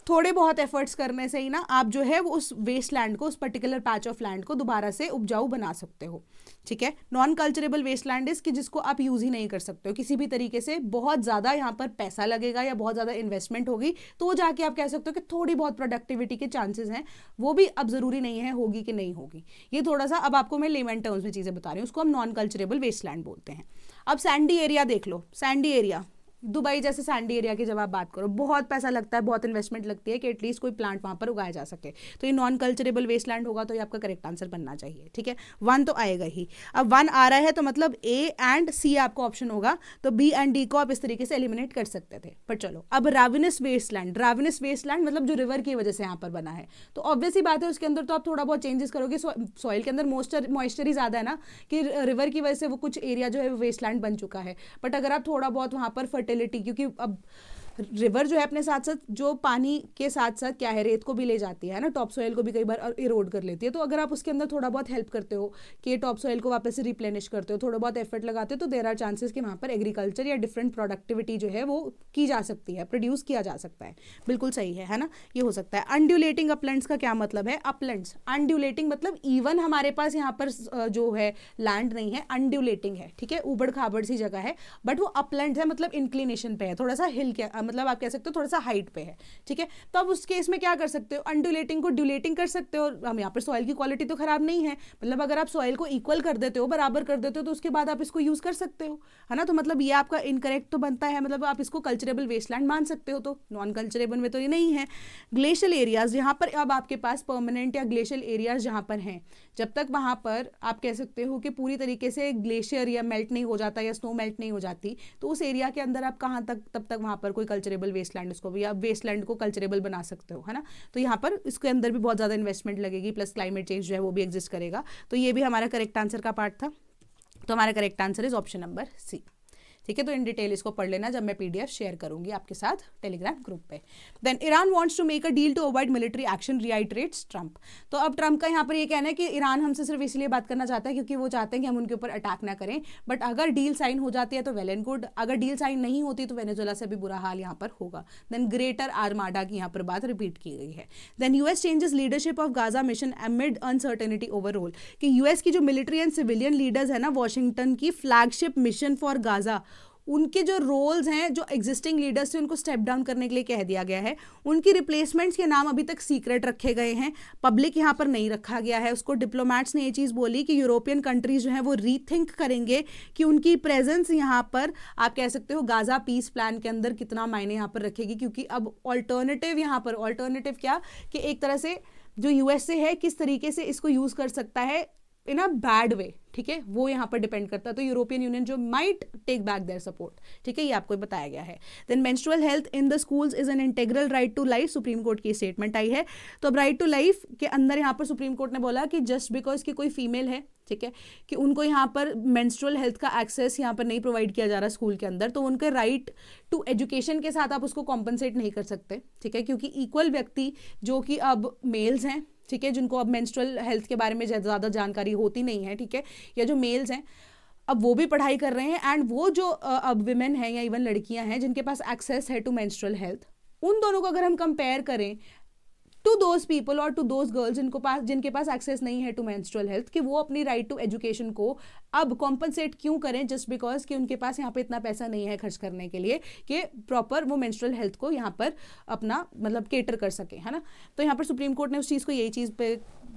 थोड़े बहुत एफर्ट्स करने से ही ना आप जो है वो उस वेस्टलैंड को, उस पर्टिकुलर पैच ऑफ लैंड को दोबारा से उपजाऊ बना सकते हो। ठीक है, नॉन कल्चरेबल वेस्टलैंड इज कि जिसको आप यूज ही नहीं कर सकते हो किसी भी तरीके से, बहुत ज़्यादा यहाँ पर पैसा लगेगा या बहुत ज़्यादा इन्वेस्टमेंट होगी, तो जाके आप कह सकते हो कि थोड़ी बहुत प्रोडक्टिविटी के चांसेस हैं, वो भी अब ज़रूरी नहीं है होगी कि नहीं होगी। ये थोड़ा सा अब आपको मैं लेमन टर्म्स में चीज़ें बता रही हूँ, उसको हम नॉन कल्चरेबल वेस्टलैंड बोलते हैं। अब सैंडी एरिया देख लो, सैंडी एरिया, दुबई जैसे सैंडी एरिया की जब आप बात करो, बहुत पैसा लगता है, बहुत इन्वेस्टमेंट लगती है कि एटलीस्ट कोई प्लांट वहाँ पर उगाया जा सके, तो ये नॉन कल्चरेबल वेस्टलैंड होगा, तो ये आपका करेक्ट आंसर बनना चाहिए। ठीक है, 1 तो आएगा ही। अब 1 आ रहा है तो मतलब ए एंड सी आपका ऑप्शन होगा, तो बी एंड डी को आप इस तरीके से एलिमिनेट कर सकते थे। पर चलो, अब राविनस वेस्टलैंड, राविनस वेस्टलैंड मतलब जो रिवर की वजह से यहाँ पर बना है, तो ऑब्वियस ही बात है उसके अंदर तो आप थोड़ा बहुत चेंजेस करोगे, सॉइल के अंदर मॉइस्चर ही ज़्यादा है ना, कि रिवर की वजह से वो कुछ एरिया जो है वो वेस्टलैंड बन चुका है। बट अगर आप थोड़ा बहुत वहाँ पर फर्टिलिटी, क्योंकि अब रिवर जो है अपने साथ साथ जो पानी के साथ साथ क्या है, रेत को भी ले जाती है ना, टॉप सॉइल को भी कई बार इरोड कर लेती है, तो अगर आप उसके अंदर थोड़ा बहुत हेल्प करते हो कि टॉप सॉइल को वापस से रिप्लेनिश करते हो, थोड़ा बहुत एफर्ट लगाते हो, तो देयर आर चांसेस कि वहाँ पर एग्रीकल्चर या डिफरेंट प्रोडक्टिविटी जो है वो की जा सकती है, प्रोड्यूस किया जा सकता है। बिल्कुल सही है ना, ये हो सकता है। अनड्यूलेटिंग अपलैंड्स का क्या मतलब है? अपलैंड्स, अनड्यूलेटिंग मतलब इवन हमारे पास यहाँ पर जो है लैंड नहीं है, अनड्यूलेटिंग है। ठीक है, ऊबड़ खाबड़ सी जगह है, बट वो अपलैंड है, मतलब इंक्लिनेशन पे है, थोड़ा सा हिल के, मतलब आप कह सकते हो थोड़ा सा हाइट पे है। ठीक है, तो अब उस केस में क्या कर सकते हो, अनड्यूलेटिंग को ड्यूलेटिंग कर सकते हो। हम यहाँ पर सॉइल की क्वालिटी तो खराब नहीं है, मतलब अगर आप सॉइल को इक्वल कर देते हो, बराबर कर देते हो, तो उसके बाद आप इसको यूज कर सकते हो, है ना। तो मतलब ये आपका इनकरेक्ट तो बनता है, मतलब आप इसको कल्चरेबल वेस्टलैंड मान सकते हो, तो नॉन कल्चरेबल में तो ये नहीं है। ग्लेशियल एरियाज, यहाँ पर अब आपके पास परमानेंट या ग्लेशियल एरियाज जहाँ पर हैं, जब तक वहाँ पर आप कह सकते हो कि पूरी तरीके से ग्लेशियर या मेल्ट नहीं हो जाता या स्नो मेल्ट नहीं हो जाती, तो उस एरिया के अंदर आप कहाँ तक, तब तक वहाँ पर कोई कल्चरेबल वेस्टलैंड, उसको भी आप वेस्टलैंड को कल्चरेबल बना सकते हो, है ना। तो यहाँ पर इसके अंदर भी बहुत ज़्यादा इन्वेस्टमेंट लगेगी, प्लस क्लाइमेट चेंज जो है वो भी एग्जिस्ट करेगा, तो ये भी हमारा करेक्ट आंसर का पार्ट था। तो हमारा correct answer is option number C. ठीक है, तो इन डिटेल इसको पढ़ लेना जब मैं पीडीएफ शेयर करूंगी आपके साथ टेलीग्राम ग्रुप पे। Then Iran wants to make a deal to avoid military action, reiterates Trump. तो अब ट्रंप का यहाँ पर ये कहना है कि ईरान हमसे सिर्फ इसलिए बात करना चाहता है क्योंकि वो चाहते हैं कि हम उनके ऊपर अटैक ना करें, बट अगर डील साइन हो जाती है तो वेल एंड गुड, अगर डील साइन नहीं होती तो वेनेजुएला से भी बुरा हाल यहाँ पर होगा। देन ग्रेटर आर्माडा की यहाँ पर बात रिपीट की गई है। Then US changes leadership of Gaza mission amid uncertainty overall, कि यूएस की जो मिलिट्री एंड सिविलियन लीडर्स है ना, वॉशिंगटन की फ्लैगशिप मिशन फॉर गाजा, उनके जो रोल्स हैं, जो एग्जिस्टिंग लीडर्स थे, उनको स्टेप डाउन करने के लिए कह दिया गया है। उनकी रिप्लेसमेंट्स के नाम अभी तक सीक्रेट रखे गए हैं, पब्लिक यहाँ पर नहीं रखा गया है उसको। डिप्लोमैट्स ने ये चीज़ बोली कि यूरोपियन कंट्रीज जो हैं वो रीथिंक करेंगे कि उनकी प्रेजेंस यहाँ पर, आप कह सकते हो गाजा पीस प्लान के अंदर कितना मायने यहाँ पर रखेगी, क्योंकि अब ऑल्टरनेटिव यहाँ पर, ऑल्टरनेटिव क्या कि एक तरह से जो यूएसए है किस तरीके से इसको यूज़ कर सकता है इन अ बैड वे, ठीक है, वो यहाँ पर डिपेंड करता है। तो यूरोपियन यूनियन जो might take back their support, ठीक है, ये आपको बताया गया है। Then menstrual health in the schools is an integral right to life, Supreme Court की स्टेटमेंट आई है। तो अब राइट टू लाइफ के अंदर यहाँ पर सुप्रीम कोर्ट ने बोला कि जस्ट बिकॉज की कोई फीमेल है, ठीक है, कि उनको यहाँ पर मेंस्ट्रुअल हेल्थ का एक्सेस यहाँ पर नहीं प्रोवाइड किया जा रहा स्कूल के अंदर, तो उनके राइट टू एजुकेशन के साथ आप उसको कॉम्पनसेट नहीं कर सकते, ठीक है, क्योंकि इक्वल व्यक्ति जो कि अब मेल्स हैं, ठीक है, जिनको अब मेंस्ट्रुअल हेल्थ के बारे में ज़्यादा जानकारी होती नहीं है, ठीक है, या जो मेल्स हैं अब वो भी पढ़ाई कर रहे हैं, एंड वो जो अब विमेन हैं या इवन लड़कियां हैं जिनके पास एक्सेस है टू मेंस्ट्रुअल हेल्थ, उन दोनों को अगर हम कंपेयर करें टू दोज पीपल और टू दोज गर्ल्स जिनके पास एक्सेस नहीं है टू मेंस्ट्रुअल हेल्थ, कि वो अपनी राइट टू एजुकेशन को अब कॉम्पनसेट क्यों करें, जस्ट बिकॉज कि उनके पास यहाँ पे इतना पैसा नहीं है खर्च करने के लिए कि प्रॉपर वो मेंस्ट्रुअल हेल्थ को यहाँ पर अपना मतलब केटर कर सके, है ना। तो यहाँ पर सुप्रीम कोर्ट ने उस चीज़ को यही चीज़ पे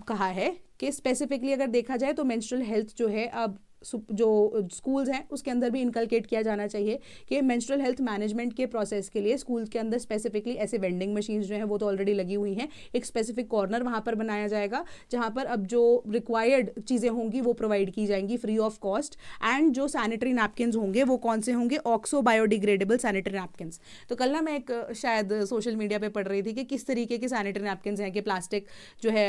कहा है कि स्पेसिफिकली अगर देखा जाए तो मेंस्ट्रुअल हेल्थ जो है अब जो स्कूल्स हैं उसके अंदर भी इनकलकेट किया जाना चाहिए कि मेंस्ट्रुअल हेल्थ मैनेजमेंट के प्रोसेस के लिए स्कूल के अंदर स्पेसिफिकली ऐसे वेंडिंग मशीन्स जो हैं वो तो ऑलरेडी लगी हुई हैं, एक स्पेसिफिक कॉर्नर वहाँ पर बनाया जाएगा जहाँ पर अब जो रिक्वायर्ड चीज़ें होंगी वो प्रोवाइड की जाएंगी फ्री ऑफ कॉस्ट। एंड जो सैनिटरी नैपकिन्स होंगे वो कौन से होंगे, ऑक्सो बायोडिग्रेडेबल सैनिटरी नैपकिन्स। तो कल ना मैं एक शायद सोशल मीडिया पे पढ़ रही थी कि किस तरीके के सैनिटरी नैपकिन्स हैं कि प्लास्टिक जो है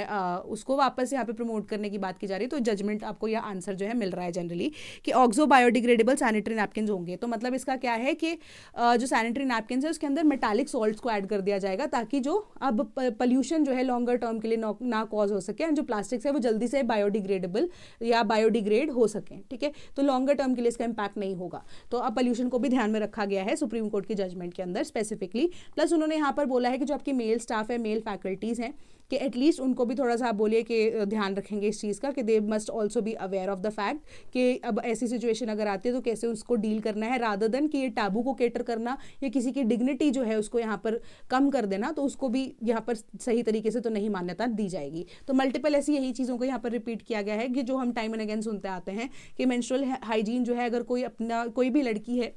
उसको वापस यहाँ पे प्रमोट करने की बात की जा रही है। तो जजमेंट आपको यह आंसर जो है मिल रहा है जनरली कि ऑक्सो बायोडिग्रेडेबल सैनिटरी नैपकिन्स होंगे। तो मतलब इसका क्या है कि जो सैनिटरी नैपकिन्स है उसके अंदर मेटालिक सॉल्ट्स को ऐड कर दिया जाएगा ताकि जो अब पोल्यूशन जो है लॉन्गर टर्म के लिए ना कॉज हो सके एंड जो प्लास्टिक्स है वो जल्दी से बायोडिग्रेडेबल या बायोडिग्रेड हो सके। ठीक है, तो लॉन्गर टर्म के लिए इसका इंपैक्ट नहीं होगा। तो अब पोल्यूशन को भी ध्यान में रखा गया है सुप्रीम कोर्ट की जजमेंट के अंदर स्पेसिफिकली। प्लस उन्होंने यहाँ पर बोला है कि जो आपकी मेल स्टाफ है, मेल फैकल्टीज़ हैं, कि एटलीस्ट उनको भी थोड़ा सा आप बोलिए कि ध्यान रखेंगे इस चीज़ का कि they must also be aware of the fact कि अब ऐसी सिचुएशन अगर आती है तो कैसे उसको डील करना है, रादर देन कि ये टैबू को केटर करना या किसी की डिग्निटी जो है उसको यहाँ पर कम कर देना, तो उसको भी यहाँ पर सही तरीके से तो नहीं मान्यता दी जाएगी। तो मल्टीपल ऐसी यही चीज़ों को यहाँ पर रिपीट किया गया है कि जो हम टाइम एंड अगेन सुनते आते हैं कि मेंस्ट्रुअल हाइजीन जो है अगर कोई भी लड़की है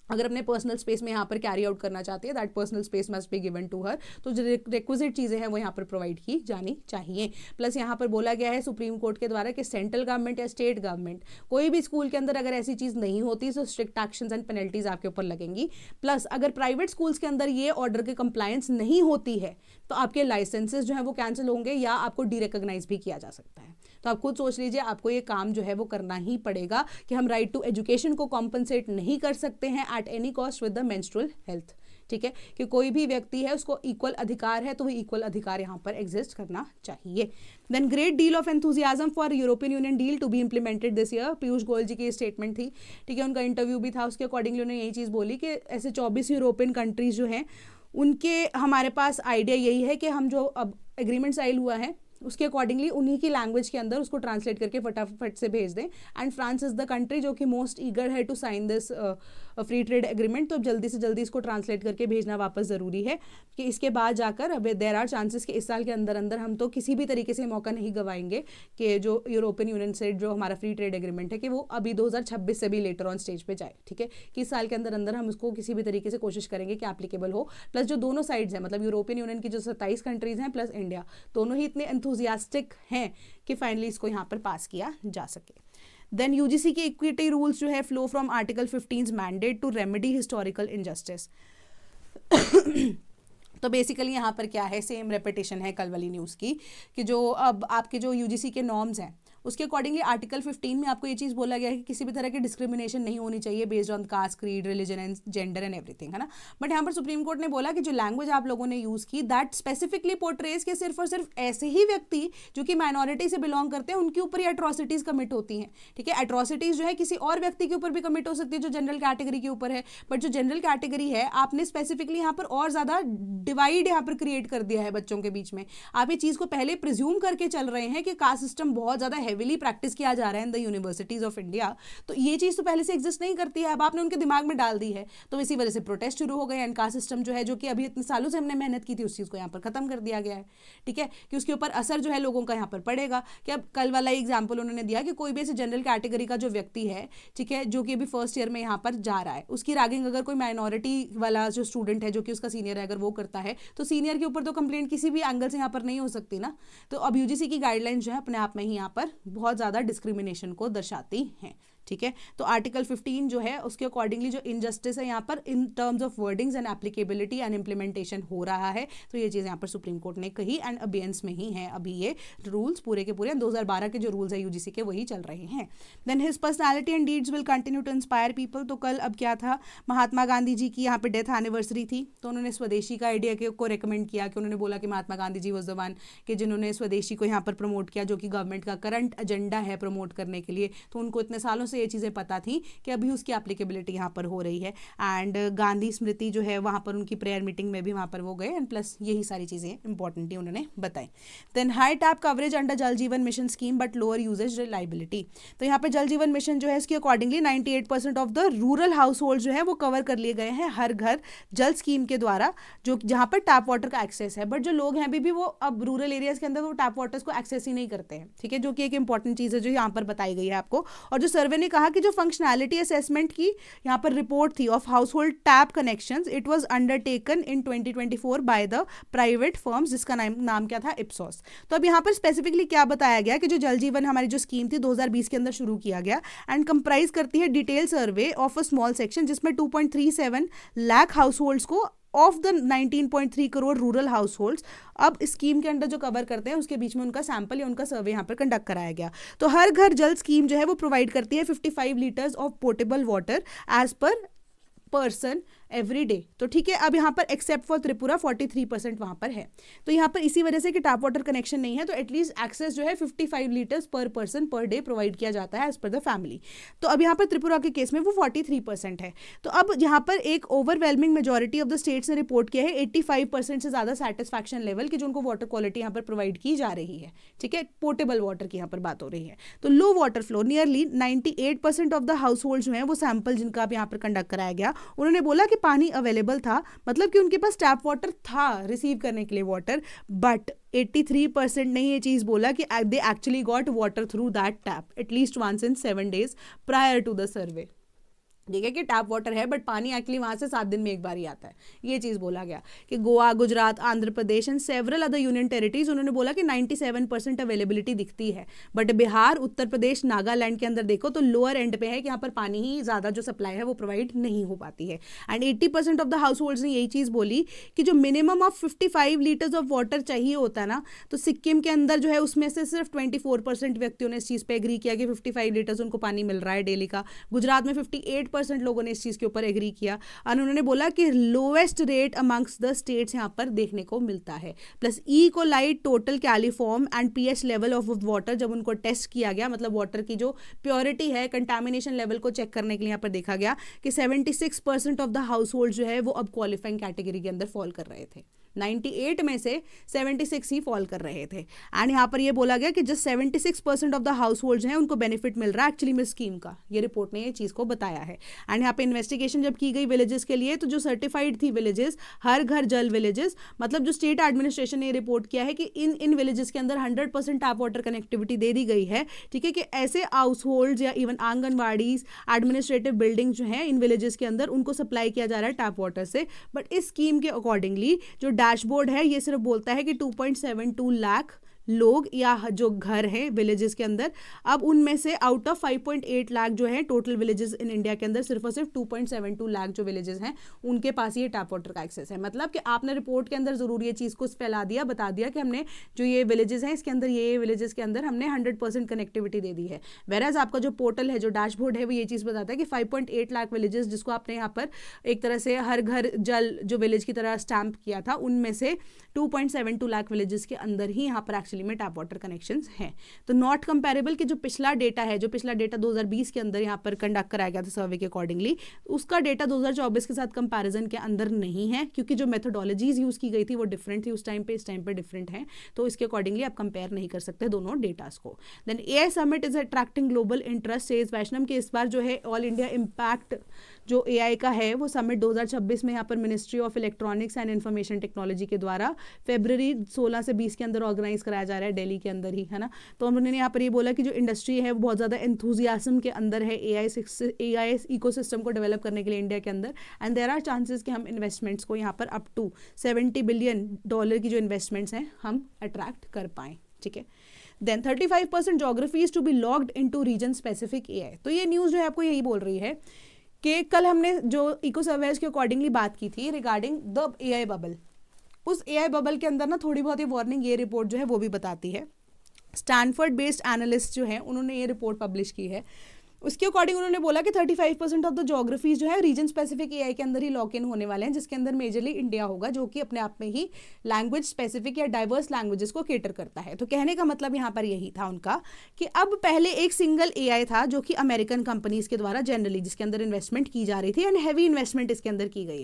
अगर अपने पर्सनल स्पेस में यहाँ पर कैरी आउट करना चाहती है, that personal space must be given to her. तो जो रिक्विजिट चीज़ें हैं वो यहाँ पर प्रोवाइड की जानी चाहिए। प्लस यहाँ पर बोला गया है सुप्रीम कोर्ट के द्वारा कि सेंट्रल गवर्नमेंट या स्टेट गवर्नमेंट कोई भी स्कूल के अंदर अगर ऐसी चीज़ नहीं होती तो स्ट्रिक्ट एक्शंस एंड पेनल्टीज आपके ऊपर लगेंगी। प्लस अगर प्राइवेट स्कूल्स के अंदर ये ऑर्डर के कंप्लायंस नहीं होती है तो आपके लाइसेंसेज जो है वो कैंसिल होंगे या आपको डीरिकॉग्नाइज भी किया जा सकता है। तो आप खुद सोच लीजिए, आपको ये काम जो है वो करना ही पड़ेगा कि हम राइट टू एजुकेशन को कॉम्पनसेट नहीं कर सकते हैं at any cost with the menstrual health. ठीक है, कि कोई भी व्यक्ति है उसको इक्वल अधिकार है तो वो इक्वल अधिकार यहाँ पर एग्जिस्ट करना चाहिए। Then great deal of enthusiasm for European Union deal to be implemented this year. Piyush Goyal ji की स्टेटमेंट थी, ठीक है, उनका इंटरव्यू भी था, उसके अकॉर्डिंगली उन्होंने यही चीज़ बोली कि ऐसे 24 यूरोपियन कंट्रीज जो हैं उनके हमारे पास आइडिया यही है कि हम जो अब एग्रीमेंट साइन हुआ है उसके अकॉर्डिंगली उन्हीं की लैंग्वेज के अंदर उसको ट्रांसलेट करके फटाफट से भेज दें। And France is the country जो कि मोस्ट ईगर है to sign this free trade agreement. तो जल्दी से जल्दी इसको ट्रांसलेट करके भेजना वापस ज़रूरी है कि इसके बाद जाकर अब देर आर चांसेस कि इस साल के अंदर अंदर हम तो किसी भी तरीके से मौका नहीं गंवाएंगे कि जो यूरोपियन यूनियन से जो हमारा फ्री ट्रेड एग्रीमेंट है कि वो अभी 2026 से भी लेटर ऑन स्टेज पे जाए। ठीक है, कि इस साल के अंदर अंदर हम उसको किसी भी तरीके से कोशिश करेंगे कि एप्लीकेबल हो। प्लस जो दोनों साइड्स हैं, मतलब यूरोपियन यूनियन की जो 27 कंट्रीज़ हैं प्लस इंडिया, दोनों ही इतने एंथुजियास्टिक हैं कि फाइनली इसको यहाँ पर पास किया जा सके। देन यूजीसी के इक्विटी रूल्स जो है flow from article 15 mandate to remedy historical injustice. तो बेसिकली यहाँ पर क्या है, सेम रेपिटेशन है कल वाली न्यूज़ की कि जो अब आपके जो यूजीसी के नॉर्म्स हैं उसके अकॉर्डिंगली आर्टिकल 15 में आपको ये चीज़ बोला गया है कि किसी भी तरह की डिस्क्रिमिनेशन नहीं होनी चाहिए based on caste, creed, religion and gender and everything, है ना। बट यहाँ पर सुप्रीम कोर्ट ने बोला कि जो लैंग्वेज आप लोगों ने यूज़ की दैट स्पेसिफिकली पोर्ट्रेज के सिर्फ और सिर्फ ऐसे ही व्यक्ति जो कि माइनॉरिटी से बिलोंग करते हैं उनके ऊपर ही एट्रॉसिटीज़ कमिट होती हैं। ठीक है, एट्रॉसिटीज़ जो है किसी और व्यक्ति के ऊपर भी कमिट हो सकती है जो जनरल कैटेगरी के ऊपर है, बट जो जनरल कैटेगरी है आपने स्पेसिफिकली यहाँ पर और ज़्यादा डिवाइड यहाँ पर क्रिएट कर दिया है बच्चों के बीच में। आप ये चीज़ को पहले प्रिज्यूम करके चल रहे हैं कि कास्ट सिस्टम बहुत ज़्यादा हैवीली प्रैक्टिस किया जा रहा है in the universities of India, तो ये चीज़ तो पहले से एग्जिस्ट नहीं करती है, अब आपने उनके दिमाग में डाल दी है। तो इसी वजह से प्रोटेस्ट शुरू हो गए एंड कास्ट सिस्टम जो है जो कि अभी इतने सालों से हमने मेहनत की थी उस चीज़ को यहाँ पर खत्म कर दिया गया है। ठीक है, कि उसके ऊपर असर जो है लोगों का यहाँ पर पड़ेगा। कि अब कल वाला एग्जाम्पल उन्होंने दिया कि कोई भी ऐसे जनरल कैटेगरी का जो व्यक्ति है, ठीक है, जो कि अभी फर्स्ट ईयर में यहाँ पर जा रहा है, उसकी रैगिंग अगर कोई माइनॉरिटी वाला जो स्टूडेंट है जो कि उसका सीनियर है अगर वो करता है तो सीनियर के ऊपर तो कंप्लेंट किसी भी एंगल से यहाँ पर नहीं हो सकती ना। तो अब यूजीसी की गाइडलाइंस जो है अपने आप में ही यहाँ पर बहुत ज़्यादा डिस्क्रिमिनेशन को दर्शाती हैं। ठीक है, तो आर्टिकल 15 जो है उसके अकॉर्डिंगली जो इनजस्टिस है यहाँ पर in terms of wordings and applicability and implementation हो रहा है। तो ये चीज़ यहाँ पर सुप्रीम कोर्ट ने कही एंड अबियंस में ही है अभी ये रूल्स पूरे के पूरे 2012 के जो रूल्स है यूजीसी के वही चल रहे हैं। Then his personality and deeds will continue to inspire people. तो कल अब क्या था, महात्मा गांधी जी की यहाँ पर डेथ एनिवर्सरी थी, तो उन्होंने स्वदेशी का आइडिया को रिकमेंड किया कि उन्होंने बोला कि Mahatma Gandhi ji was the one कि जिन्होंने स्वदेशी को यहाँ पर प्रमोट किया जो कि गवर्नमेंट का करंट एजेंडा है प्रमोट करने के लिए। तो उनको इतने सालों से ये चीज़ें पता थी कि अभी उसकी एप्लीकेबिलिटी यहाँ पर हो रही है। एंड गांधी स्मृति जो है वहाँ पर उनकी प्रेयर मीटिंग में भी वहाँ पर वो गए एंड प्लस यही सारी चीज़ें इंपॉर्टेंटली उन्होंने बताई। Then high tap coverage under Jal Jeevan mission scheme but lower usage reliability. तो यहाँ पर जल जीवन मिशन जो है इसके accordingly 98% of the rural household जो है वो कवर कर लिए गए हैं हर घर जल स्कीम के द्वारा, जो जहाँ पर टैप वाटर का एक्सेस है। बट जो लोग हैं अभी भी वो अब रूरल एरियाज के अंदर वो टैप वाटर्स को एक्सेस ही नहीं करते हैं। ठीक है, जो कि एक इंपॉर्टेंट चीज़ है जो यहाँ पर बताई गई है आपको। और जो सर्वे ने कहा कि जो फंक्शनैलिटी असेसमेंट की यहाँ पर रिपोर्ट थी of house hold tap connections, it was undertaken in 2024 by the private firms, जिसका नाम क्या था, इप्सोस। तो अब यहाँ पर स्पेसिफिकली क्या बताया गया कि जो जल जीवन हमारी जो स्कीम थी 2020 के अंदर शुरू किया गया एंड कंप्राइज करती है detail survey of a small section, जिसमें 2.37 लाख हाउस होल्ड्स को of the 19.3 crore rural house holds अब स्कीम के अंडर जो कवर करते हैं उसके बीच में उनका सैंपल या उनका सर्वे यहाँ पर कंडक्ट कराया गया। तो हर घर जल स्कीम जो है वो प्रोवाइड करती है 55 litres of portable water as per person every day. तो ठीक है, अब यहाँ पर एक्सेप्ट फॉर त्रिपुरा 43% वहाँ पर है। तो यहाँ पर इसी वजह से कि टैप वाटर कनेक्शन नहीं है तो एटलीस्ट एक्सेस जो है 55 लीटर्स पर पर्सन पर डे प्रोवाइड किया जाता है एज पर द फैमिली। तो अब यहाँ पर त्रिपुरा के केस में वो 43% है। तो अब यहाँ पर एक overwhelming majority of the states ने रिपोर्ट किया है 85% से ज़्यादा सेटिस्फैक्शन लेवल की जो उनको वाटर क्वालिटी यहाँ पर प्रोवाइड की जा रही है। ठीक है, पोर्टेबल वाटर की यहाँ पर बात हो रही है। तो low water flow, nearly 98% of the household जो है वो सैंपल जिनका अब यहाँ पर कंडक्ट कराया गया, उन्होंने बोला कि पानी अवेलेबल था, मतलब कि उनके पास टैप वाटर था रिसीव करने के लिए वाटर, बट 83% ने ये चीज बोला कि they actually got water through that tap at least once in 7 days prior to the survey. ठीक है कि टैप वाटर है बट पानी एक्चुअली वहाँ से 7 दिन में एक बार ही आता है, ये चीज़ बोला गया। कि Goa, Gujarat, Andhra Pradesh and several other union territories, उन्होंने बोला कि 97% अवेलेबिलिटी दिखती है, बट बिहार, उत्तर प्रदेश, नागालैंड के अंदर देखो तो लोअर एंड पे है कि यहाँ पर पानी ही ज़्यादा जो सप्लाई है वो प्रोवाइड नहीं हो पाती है। And 80% of the house holds ने यही चीज़ बोली कि जो minimum of 55 litres of water चाहिए होता है ना, तो सिक्किम के अंदर जो है उसमें से सिर्फ 24% व्यक्तियों ने इस चीज़ पर एग्री किया कि 55 लीटर्स उनको पानी मिल रहा है डेली का। गुजरात में 58% लोगों ने इस चीज के ऊपर एग्री किया और उन्होंने बोला कि lowest rate amongst the states यहां पर देखने को मिलता है। Plus E coli, total coliform and pH level of water जब उनको टेस्ट किया गया, मतलब वाटर की जो प्योरिटी है, कंटामिनेशन लेवल को चेक करने के लिए यहां पर देखा गया कि 76% ऑफ द हाउस होल्ड जो है वो अब क्वालिफाइंग कैटेगरी के अंदर फॉल कर रहे थे। 98 में से 76 ही फॉल कर रहे थे। एंड यहाँ पर ये बोला गया कि just 76% of the house hold हैं उनको बेनिफिट मिल रहा है एक्चुअली में स्कीम का। ये रिपोर्ट ने ये चीज़ को बताया है। एंड यहाँ पे इन्वेस्टिगेशन जब की गई विलेजेस के लिए, तो जो सर्टिफाइड थी विलेजेस, हर घर जल विलेजेस, मतलब जो स्टेट एडमिनिस्ट्रेशन ने रिपोर्ट किया है कि इन विलेजेस के अंदर 100% टैप वाटर कनेक्टिविटी दे दी गई है। ठीक है, कि ऐसे हाउस होल्ड या इवन आंगनवाड़ीज, एडमिनिस्ट्रेटिव बिल्डिंग जो है इन विलेजेस के अंदर उनको सप्लाई किया जा रहा है टैप वाटर से। बट इस स्कीम के अकॉर्डिंगली जो डैशबोर्ड है ये सिर्फ बोलता है कि 2.72 लाख लोग या जो घर हैं विलेजेस के अंदर, अब उनमें से आउट ऑफ 5.8 लाख जो है टोटल विलेजेस इन इंडिया के अंदर, सिर्फ और सिर्फ 2.72 लाख जो विलेजेस हैं उनके पास ये टैप वाटर का एक्सेस है। मतलब कि आपने रिपोर्ट के अंदर जरूर ये चीज़ को फैला दिया, बता दिया कि हमने जो ये विलेजेस हैं इसके अंदर, ये विलेजेस के अंदर हमने 100% कनेक्टिविटी दे दी है। वेराज आपका जो पोर्टल है, जो डैशबोर्ड है, वो ये चीज़ बताता है कि 5.8 लाख विलेजेस जिसको आपने यहाँ पर एक तरह से हर घर जल जो विलेज की तरह स्टैम्प किया था, उनमें से 2.72 लाख विलेजेस के अंदर ही यहाँ पर एक्चुअली में टैप वाटर कनेक्शंस हैं। तो नॉट कंपेरेबल कि जो पिछला डेटा है, जो पिछला डेटा 2020 के अंदर यहाँ पर कंडक्ट कराया गया था सर्वे के अकॉर्डिंगली, उसका डेटा 2024 के साथ कंपैरिजन के अंदर नहीं है, क्योंकि जो मेथोडोलॉजीज यूज़ की गई थी वो डिफरेंट थी उस टाइम पे, इस टाइम पे डिफरेंट है। तो इसके अकॉर्डिंगली आप कंपेयर नहीं कर सकते दोनों डेटास को। Then AI summit is attracting global interest, says Vaishnaw के इस बार जो है ऑल इंडिया इम्पैक्ट जो एआई का है वो समिट 2026 में यहाँ पर ministry of electronics and information technology के द्वारा फरवरी 16 से 20 के अंदर ऑर्गेनाइज कराया जा रहा है, दिल्ली के अंदर ही, है ना। तो उन्होंने यहाँ पर ये बोला कि जो इंडस्ट्री है वो बहुत ज़्यादा एंथुजियाज्म के अंदर है एआई इकोसिस्टम को डेवलप करने के लिए इंडिया के अंदर, एंड देयर आर चांसेस कि हम इन्वेस्टमेंट्स को यहाँ पर अप टू $70 बिलियन की जो इन्वेस्टमेंट्स हैं हम अट्रैक्ट कर पाएँ। ठीक है, then 35% geographies to be logged into region specific AI. तो ये न्यूज़ जो है आपको यही बोल रही है कि कल हमने जो इको सर्वेज के अकॉर्डिंगली बात की थी रिगार्डिंग द एआई बबल, उस एआई बबल के अंदर ना थोड़ी बहुत ही वार्निंग ये रिपोर्ट जो है वो भी बताती है। स्टैनफोर्ड बेस्ड एनालिस्ट जो है उन्होंने ये रिपोर्ट पब्लिश की है, उसके अकॉर्डिंग उन्होंने बोला कि 35% ऑफ द जोग्राफीज जो है रीजन स्पेसिफिक एआई के अंदर ही लॉक इन होने वाले हैं, जिसके अंदर मेजरली इंडिया होगा, जो कि अपने आप में ही लैंग्वेज स्पेसिफिक या डाइवर्स लैंग्वेजेस को केटर करता है। तो कहने का मतलब यहाँ पर यही था उनका कि अब पहले एक सिंगल एआई था जो कि अमेरिकन कंपनीज के द्वारा जनरली जिसके अंदर इन्वेस्टमेंट की जा रही थी एंड हैवी इन्वेस्टमेंट इसके अंदर की गई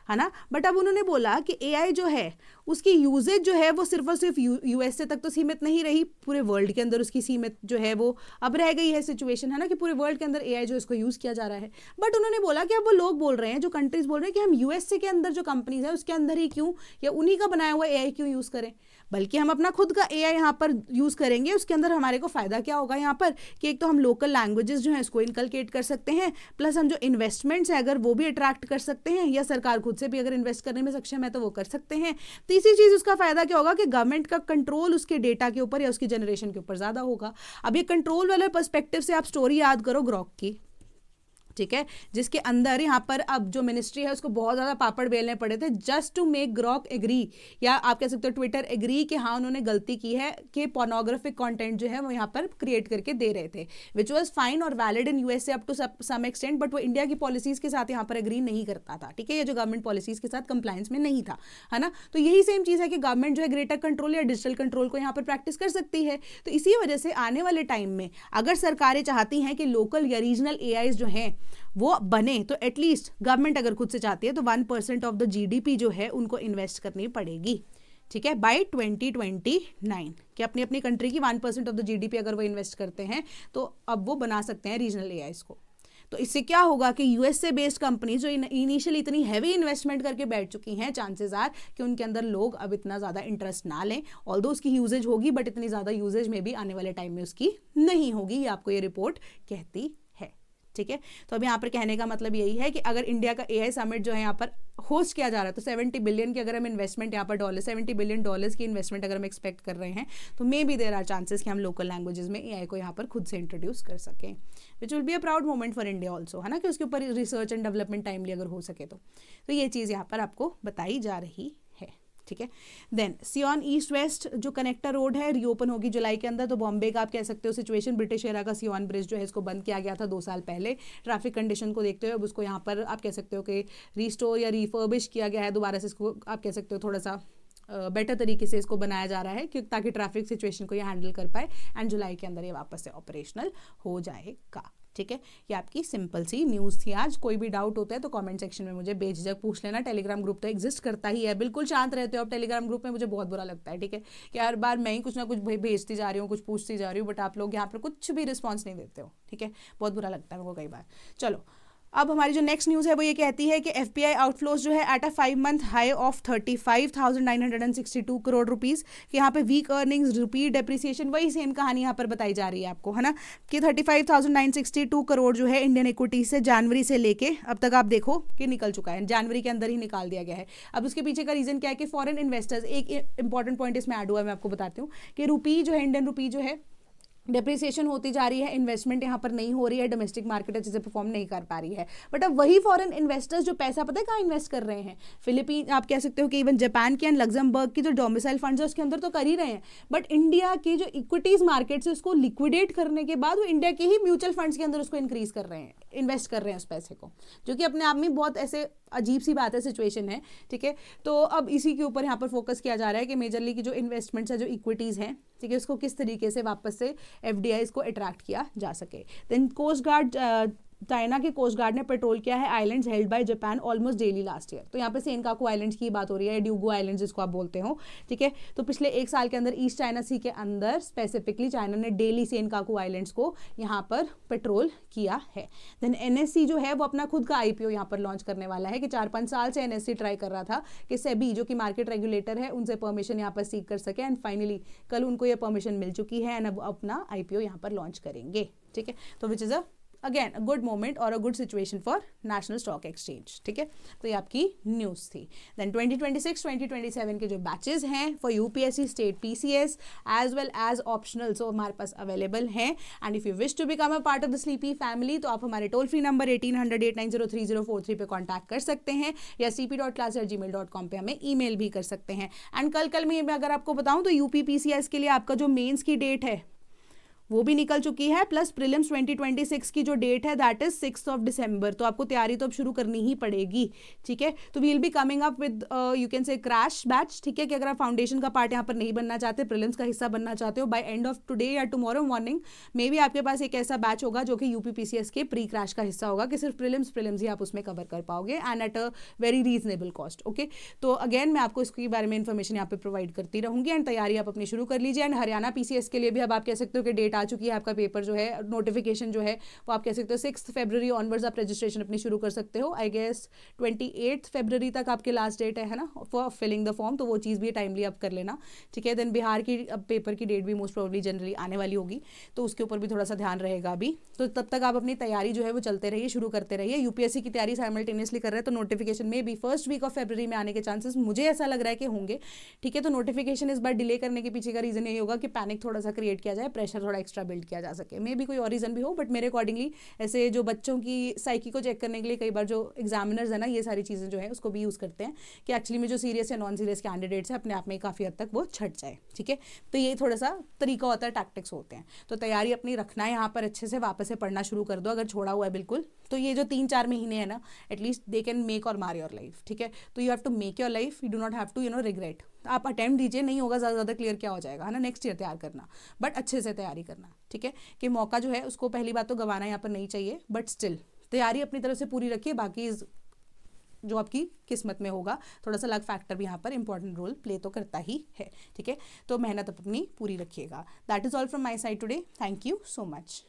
है ना। बट अब उन्होंने बोला कि एआई जो है उसकी यूजेज जो है वो सिर्फ और सिर्फ यूएसए तक तो सीमित नहीं रही, पूरे वर्ल्ड के अंदर उसकी सीमित जो है वो अब रह गई है सिचुएशन, है ना, कि पूरे वर्ल्ड के अंदर एआई जो इसको यूज किया जा रहा है। बट उन्होंने बोला कि अब वो लोग बोल रहे हैं, जो कंट्रीज बोल रहे हैं कि हम यूएसए के अंदर जो कंपनीज है उसके अंदर ही क्यों या उन्हीं का बनाया हुआ एआई क्यों यूज करें। बल्कि हम अपना खुद का AI यहाँ पर यूज़ करेंगे। उसके अंदर हमारे को फ़ायदा क्या होगा यहाँ पर कि एक तो हम लोकल लैंग्वेजेस जो हैं इसको इनकलकेट कर सकते हैं, प्लस हम जो इन्वेस्टमेंट्स है अगर वो भी अट्रैक्ट कर सकते हैं, या सरकार खुद से भी अगर इन्वेस्ट करने में सक्षम है तो वो कर सकते हैं। तीसरी चीज़ उसका फ़ायदा क्या होगा कि गवर्नमेंट का कंट्रोल उसके डेटा के ऊपर या उसकी जनरेशन के ऊपर ज़्यादा होगा। अब ये कंट्रोल वाले पर्सपेक्टिव से आप स्टोरी याद करो ग्रॉक की, ठीक है, जिसके अंदर यहाँ पर अब जो मिनिस्ट्री है उसको बहुत ज़्यादा पापड़ बेलने पड़े थे just to make Grok agree, या आप कह सकते हो ट्विटर एग्री कि हाँ उन्होंने गलती की है कि पोर्नोग्राफिक कंटेंट जो है वो यहाँ पर क्रिएट करके दे रहे थे, विच वाज फाइन और valid in USA up to some extent, but वो इंडिया की पॉलिसीज़ के साथ यहाँ पर एग्री नहीं करता था, ठीक है, ये जो गवर्नमेंट पॉलिसीज़ के साथ कंप्लायंस में नहीं था, है ना। तो यही सेम चीज़ है कि गवर्नमेंट जो है ग्रेटर कंट्रोल या डिजिटल कंट्रोल को यहाँ पर प्रैक्टिस कर सकती है। तो इसी वजह से आने वाले टाइम में अगर सरकारें चाहती हैं कि लोकल या रीजनल AIs जो हैं वो बने, तो एटलीस्ट गवर्नमेंट अगर खुद से चाहती है तो 1% ऑफ द GDP जो है उनको इन्वेस्ट करनी पड़ेगी, ठीक है, बाय 2029, कि अपनी अपनी कंट्री की 1% ऑफ द GDP अगर वो इन्वेस्ट करते हैं तो अब वो बना सकते हैं रीजनल AIs को। तो इससे क्या होगा कि USA बेस्ड कंपनी जो इनिशियली इतनी हैवी इन्वेस्टमेंट करके बैठ चुकी हैं, चांसेस आर कि उनके अंदर लोग अब इतना ज़्यादा इंटरेस्ट ना लें, ऑल्दो उसकी यूजेज होगी बट इतनी ज़्यादा यूजेज में भी आने वाले टाइम में उसकी नहीं होगी, ये आपको ये रिपोर्ट कहती है, ठीक है। तो अब यहाँ पर कहने का मतलब यही है कि अगर इंडिया का AI समिट जो है यहाँ पर होस्ट किया जा रहा है तो 70 बिलियन की अगर हम इन्वेस्टमेंट यहाँ पर $70 बिलियन की इन्वेस्टमेंट अगर हम एक्सपेक्ट कर रहे हैं तो maybe there are chances कि हम लोकल लैंग्वेजेस में AI को यहाँ पर खुद से इंट्रोड्यूस कर सकें, which will be a proud moment for India also, है ना, कि उसके ऊपर रिसर्च एंड डेवलपमेंट टाइमली अगर हो सके तो ये चीज़ यहाँ पर आपको बताई जा रही है, ठीक है। देन सियोन ईस्ट वेस्ट जो कनेक्टर रोड है रीओपन होगी जुलाई के अंदर। तो बॉम्बे का आप कह सकते हो सिचुएशन, ब्रिटिश एरा का सियोन ब्रिज जो है इसको बंद किया गया था 2 साल पहले, ट्रैफिक कंडीशन को देखते हुए अब उसको यहाँ पर आप कह सकते हो कि रीस्टोर या रिफर्बिश किया गया है, दोबारा से इसको आप कह सकते हो थोड़ा सा बेटर तरीके से इसको बनाया जा रहा है क्योंकि ताकि ट्रैफिक सिचुएशन को ये हैंडल कर पाए, एंड जुलाई के अंदर ये वापस से ऑपरेशनल हो जाएगा, ठीक है। ये आपकी सिंपल सी न्यूज़ थी आज। कोई भी डाउट होता है तो कमेंट सेक्शन में मुझे बेझिझक पूछ लेना। टेलीग्राम ग्रुप तो एग्जिस्ट करता ही है, बिल्कुल शांत रहते हो आप टेलीग्राम ग्रुप में, मुझे बहुत बुरा लगता है, ठीक है, कि हर बार मैं ही कुछ ना कुछ भेजती जा रही हूँ, कुछ पूछती जा रही हूँ, बट आप लोग यहाँ पर कुछ भी रिस्पॉन्स नहीं देते हो, ठीक है, बहुत बुरा लगता है मेरे को कई बार। चलो अब हमारी जो नेक्स्ट न्यूज़ है वो ये कहती है कि FPI आउटफ्लोज जो है at a 5-month high of 35,962 crore rupees, कि यहाँ पे वीक अर्निंग्स, रुपी डेप्रिसिएशन, वही सेम कहानी यहाँ पर बताई जा रही है आपको, है ना, कि 35,962 करोड़ जो है इंडियन इक्विटी से जनवरी से लेके अब तक आप देखो कि निकल चुका है, जनवरी के अंदर ही निकाल दिया गया है। अब उसके पीछे का रीज़न क्या है कि फॉरेन इन्वेस्टर्स, एक इंपॉर्टेंट पॉइंट इसमें ऐड हुआ है, मैं आपको बताती हूँ कि रुपी जो है, इंडियन रुपी जो है डेप्रिसिएशन होती जा रही है, इन्वेस्टमेंट यहाँ पर नहीं हो रही है, डोमेस्टिक मार्केट अच्छे से परफॉर्म नहीं कर पा रही है, बट अब वही फॉरेन इन्वेस्टर्स जो पैसा पता है कहाँ इन्वेस्ट कर रहे हैं, फिलीपीन, आप कह सकते हो कि इवन जापान के एंड लग्जमबर्ग की जो डोमिसाइल फंड्स है उसके अंदर तो कर ही रहे हैं, बट इंडिया की जो इक्विटीज़ मार्केट है उसको लिक्विडेट करने के बाद वो इंडिया के ही म्यूचुअल फंड्स के अंदर उसको इंक्रीज कर रहे हैं, इन्वेस्ट कर रहे हैं उस पैसे को, जो कि अपने आप में बहुत ऐसे अजीब सी बात है, सिचुएशन है, ठीक है। तो अब इसी के ऊपर यहाँ पर फोकस किया जा रहा है कि मेजरली की जो इन्वेस्टमेंट्स है, जो इक्विटीज़ हैं, ठीक है, उसको किस तरीके से वापस से FDIs को अट्रैक्ट किया जा सके। देन कोस्ट गार्ड, चाइना के कोस्ट गार्ड ने पेट्रोल किया है islands held by Japan almost daily last year. तो यहाँ पे सेनकाकू आइलैंड्स की बात हो रही है, ड्यूगो आइलैंड्स जिसको आप बोलते हो, ठीक है। तो पिछले 1 साल के अंदर ईस्ट चाइना सी के अंदर स्पेसिफिकली चाइना ने डेली सेनकाकू आइलैंड्स को यहाँ पर पेट्रोल किया है। देन NSE जो है वो अपना खुद का IPO यहाँ पर लॉन्च करने वाला है, कि 4-5 साल से NSE ट्राई कर रहा था कि सेबी जो कि मार्केट रेगुलेटर है उनसे परमिशन यहाँ पर सीख कर सके, एंड फाइनली कल उनको ये परमिशन मिल चुकी है, एंड अब अपना IPO यहाँ पर लॉन्च करेंगे, ठीक है। तो which is again a good moment और a good situation for national stock exchange, ठीक है। तो ये आपकी न्यूज़ थी। देन 2026-2027 के जो बैचेज हैं for UPSC state PCS as well as optional, so हमारे पास अवेलेबल हैं, and if you wish to become a part of the sleepy family तो आप हमारे टोल फ्री नंबर 1800-890-3043 पे कॉन्टैक्ट कर सकते हैं, या cp.class@gmail.com पे हमें ईमेल भी कर सकते हैं। एंड कल में अगर आपको बताऊँ तो UP PCS के लिए आपका जो मेंस की डेट है वो भी निकल चुकी है, प्लस प्रीलिम्स 2026 की जो डेट है दैट इज 6 दिसंबर। तो आपको तैयारी तो अब शुरू करनी ही पड़ेगी, ठीक है। तो we'll be coming up with you can say crash batch, ठीक है, कि अगर आप फाउंडेशन का पार्ट यहाँ पर नहीं बनना चाहते, प्रीलिम्स का हिस्सा बनना चाहते हो, बाय एंड ऑफ टुडे या टुमारो मॉर्निंग मे बी आपके पास एक ऐसा बैच होगा जो कि UP PCS के प्री क्रैश का हिस्सा होगा, कि सिर्फ प्रीलिम्स ही आप उसमें कवर कर पाओगे, and at a very reasonable cost, okay. तो अगेन मैं आपको इसके बारे में इन्फॉर्मेशन यहाँ पे प्रोवाइड करती रहूंगी, एंड तैयारी आप अपनी शुरू कर लीजिए। एंड हरियाणा PCS के लिए भी अब आप कह सकते हो कि डेट आ आ चुकी है, आपका पेपर जो है, नोटिफिकेशन जो है वो आप कह सकते हो 6 फरवरी ऑनवर्ड्स आप रजिस्ट्रेशन अपनी शुरू कर सकते हो। आई गेस 28 फरवरी तक आपके लास्ट डेट है ना फॉर फिलिंग द फॉर्म, तो वो चीज़ भी टाइमली आप कर लेना, ठीक है। देन बिहार की अब पेपर की डेट भी मोस्ट प्रोबेबली जनरली आने वाली होगी, तो उसके ऊपर भी थोड़ा सा ध्यान रहेगा अभी। तो तब तक आप अपनी तैयारी जो है वो चलते रहिए, शुरू करते रहिए। यूपीएससी की तैयारी साइमल्टेनियसली कर रहे हैं तो नोटिफिकेशन में भी फर्स्ट वीक ऑफ फरवरी में आने के चांसेस मुझे ऐसा लग रहा है कि होंगे, ठीक है। तो नोटिफिकेशन इस बार डिले करने के पीछे का रीजन यही होगा कि पैनिक थोड़ा सा क्रिएट किया जाए, प्रेशर थोड़ा एक्स्ट्रा बिल्ड किया जा सके, मे भी कोई और रीजन भी हो, बट मेरे अकॉर्डिंगली ऐसे जो बच्चों की साइकी को चेक करने के लिए कई बार जो एग्जामिनर्स है ना ये सारी चीज़ें जो है उसको भी यूज़ करते हैं कि एक्चुअली में जो सीरियस या नॉन सीरियस कैंडिडेट्स हैं अपने आप में काफ़ी हद तक वो छट जाए, ठीक है। तो ये थोड़ा सा तरीका होता है, टैक्टिक्स होते हैं। तो तैयारी अपनी रखना है यहाँ पर, अच्छे से वापस से पढ़ना शुरू कर दो अगर छोड़ा हुआ है बिल्कुल। तो ये जो 3-4 महीने हैं ना, एटलीस्ट दे कैन मेक और मार योर लाइफ, ठीक है। तो you have to make your life, you do not have to regret. आप अटेम्प्ट दीजिए, नहीं होगा ज़्यादा क्लियर क्या हो जाएगा, है ना, नेक्स्ट ईयर तैयार करना, बट अच्छे से तैयारी करना, ठीक है। कि मौका जो है उसको पहली बात तो गंवाना यहाँ पर नहीं चाहिए, बट स्टिल तैयारी अपनी तरफ से पूरी रखिए। बाकी जो आपकी किस्मत में होगा, थोड़ा सा लक फैक्टर भी यहाँ पर इंपॉर्टेंट रोल प्ले तो करता ही है, ठीक है। तो मेहनत अपनी पूरी रखिएगा। That is all from my side today, thank you so much.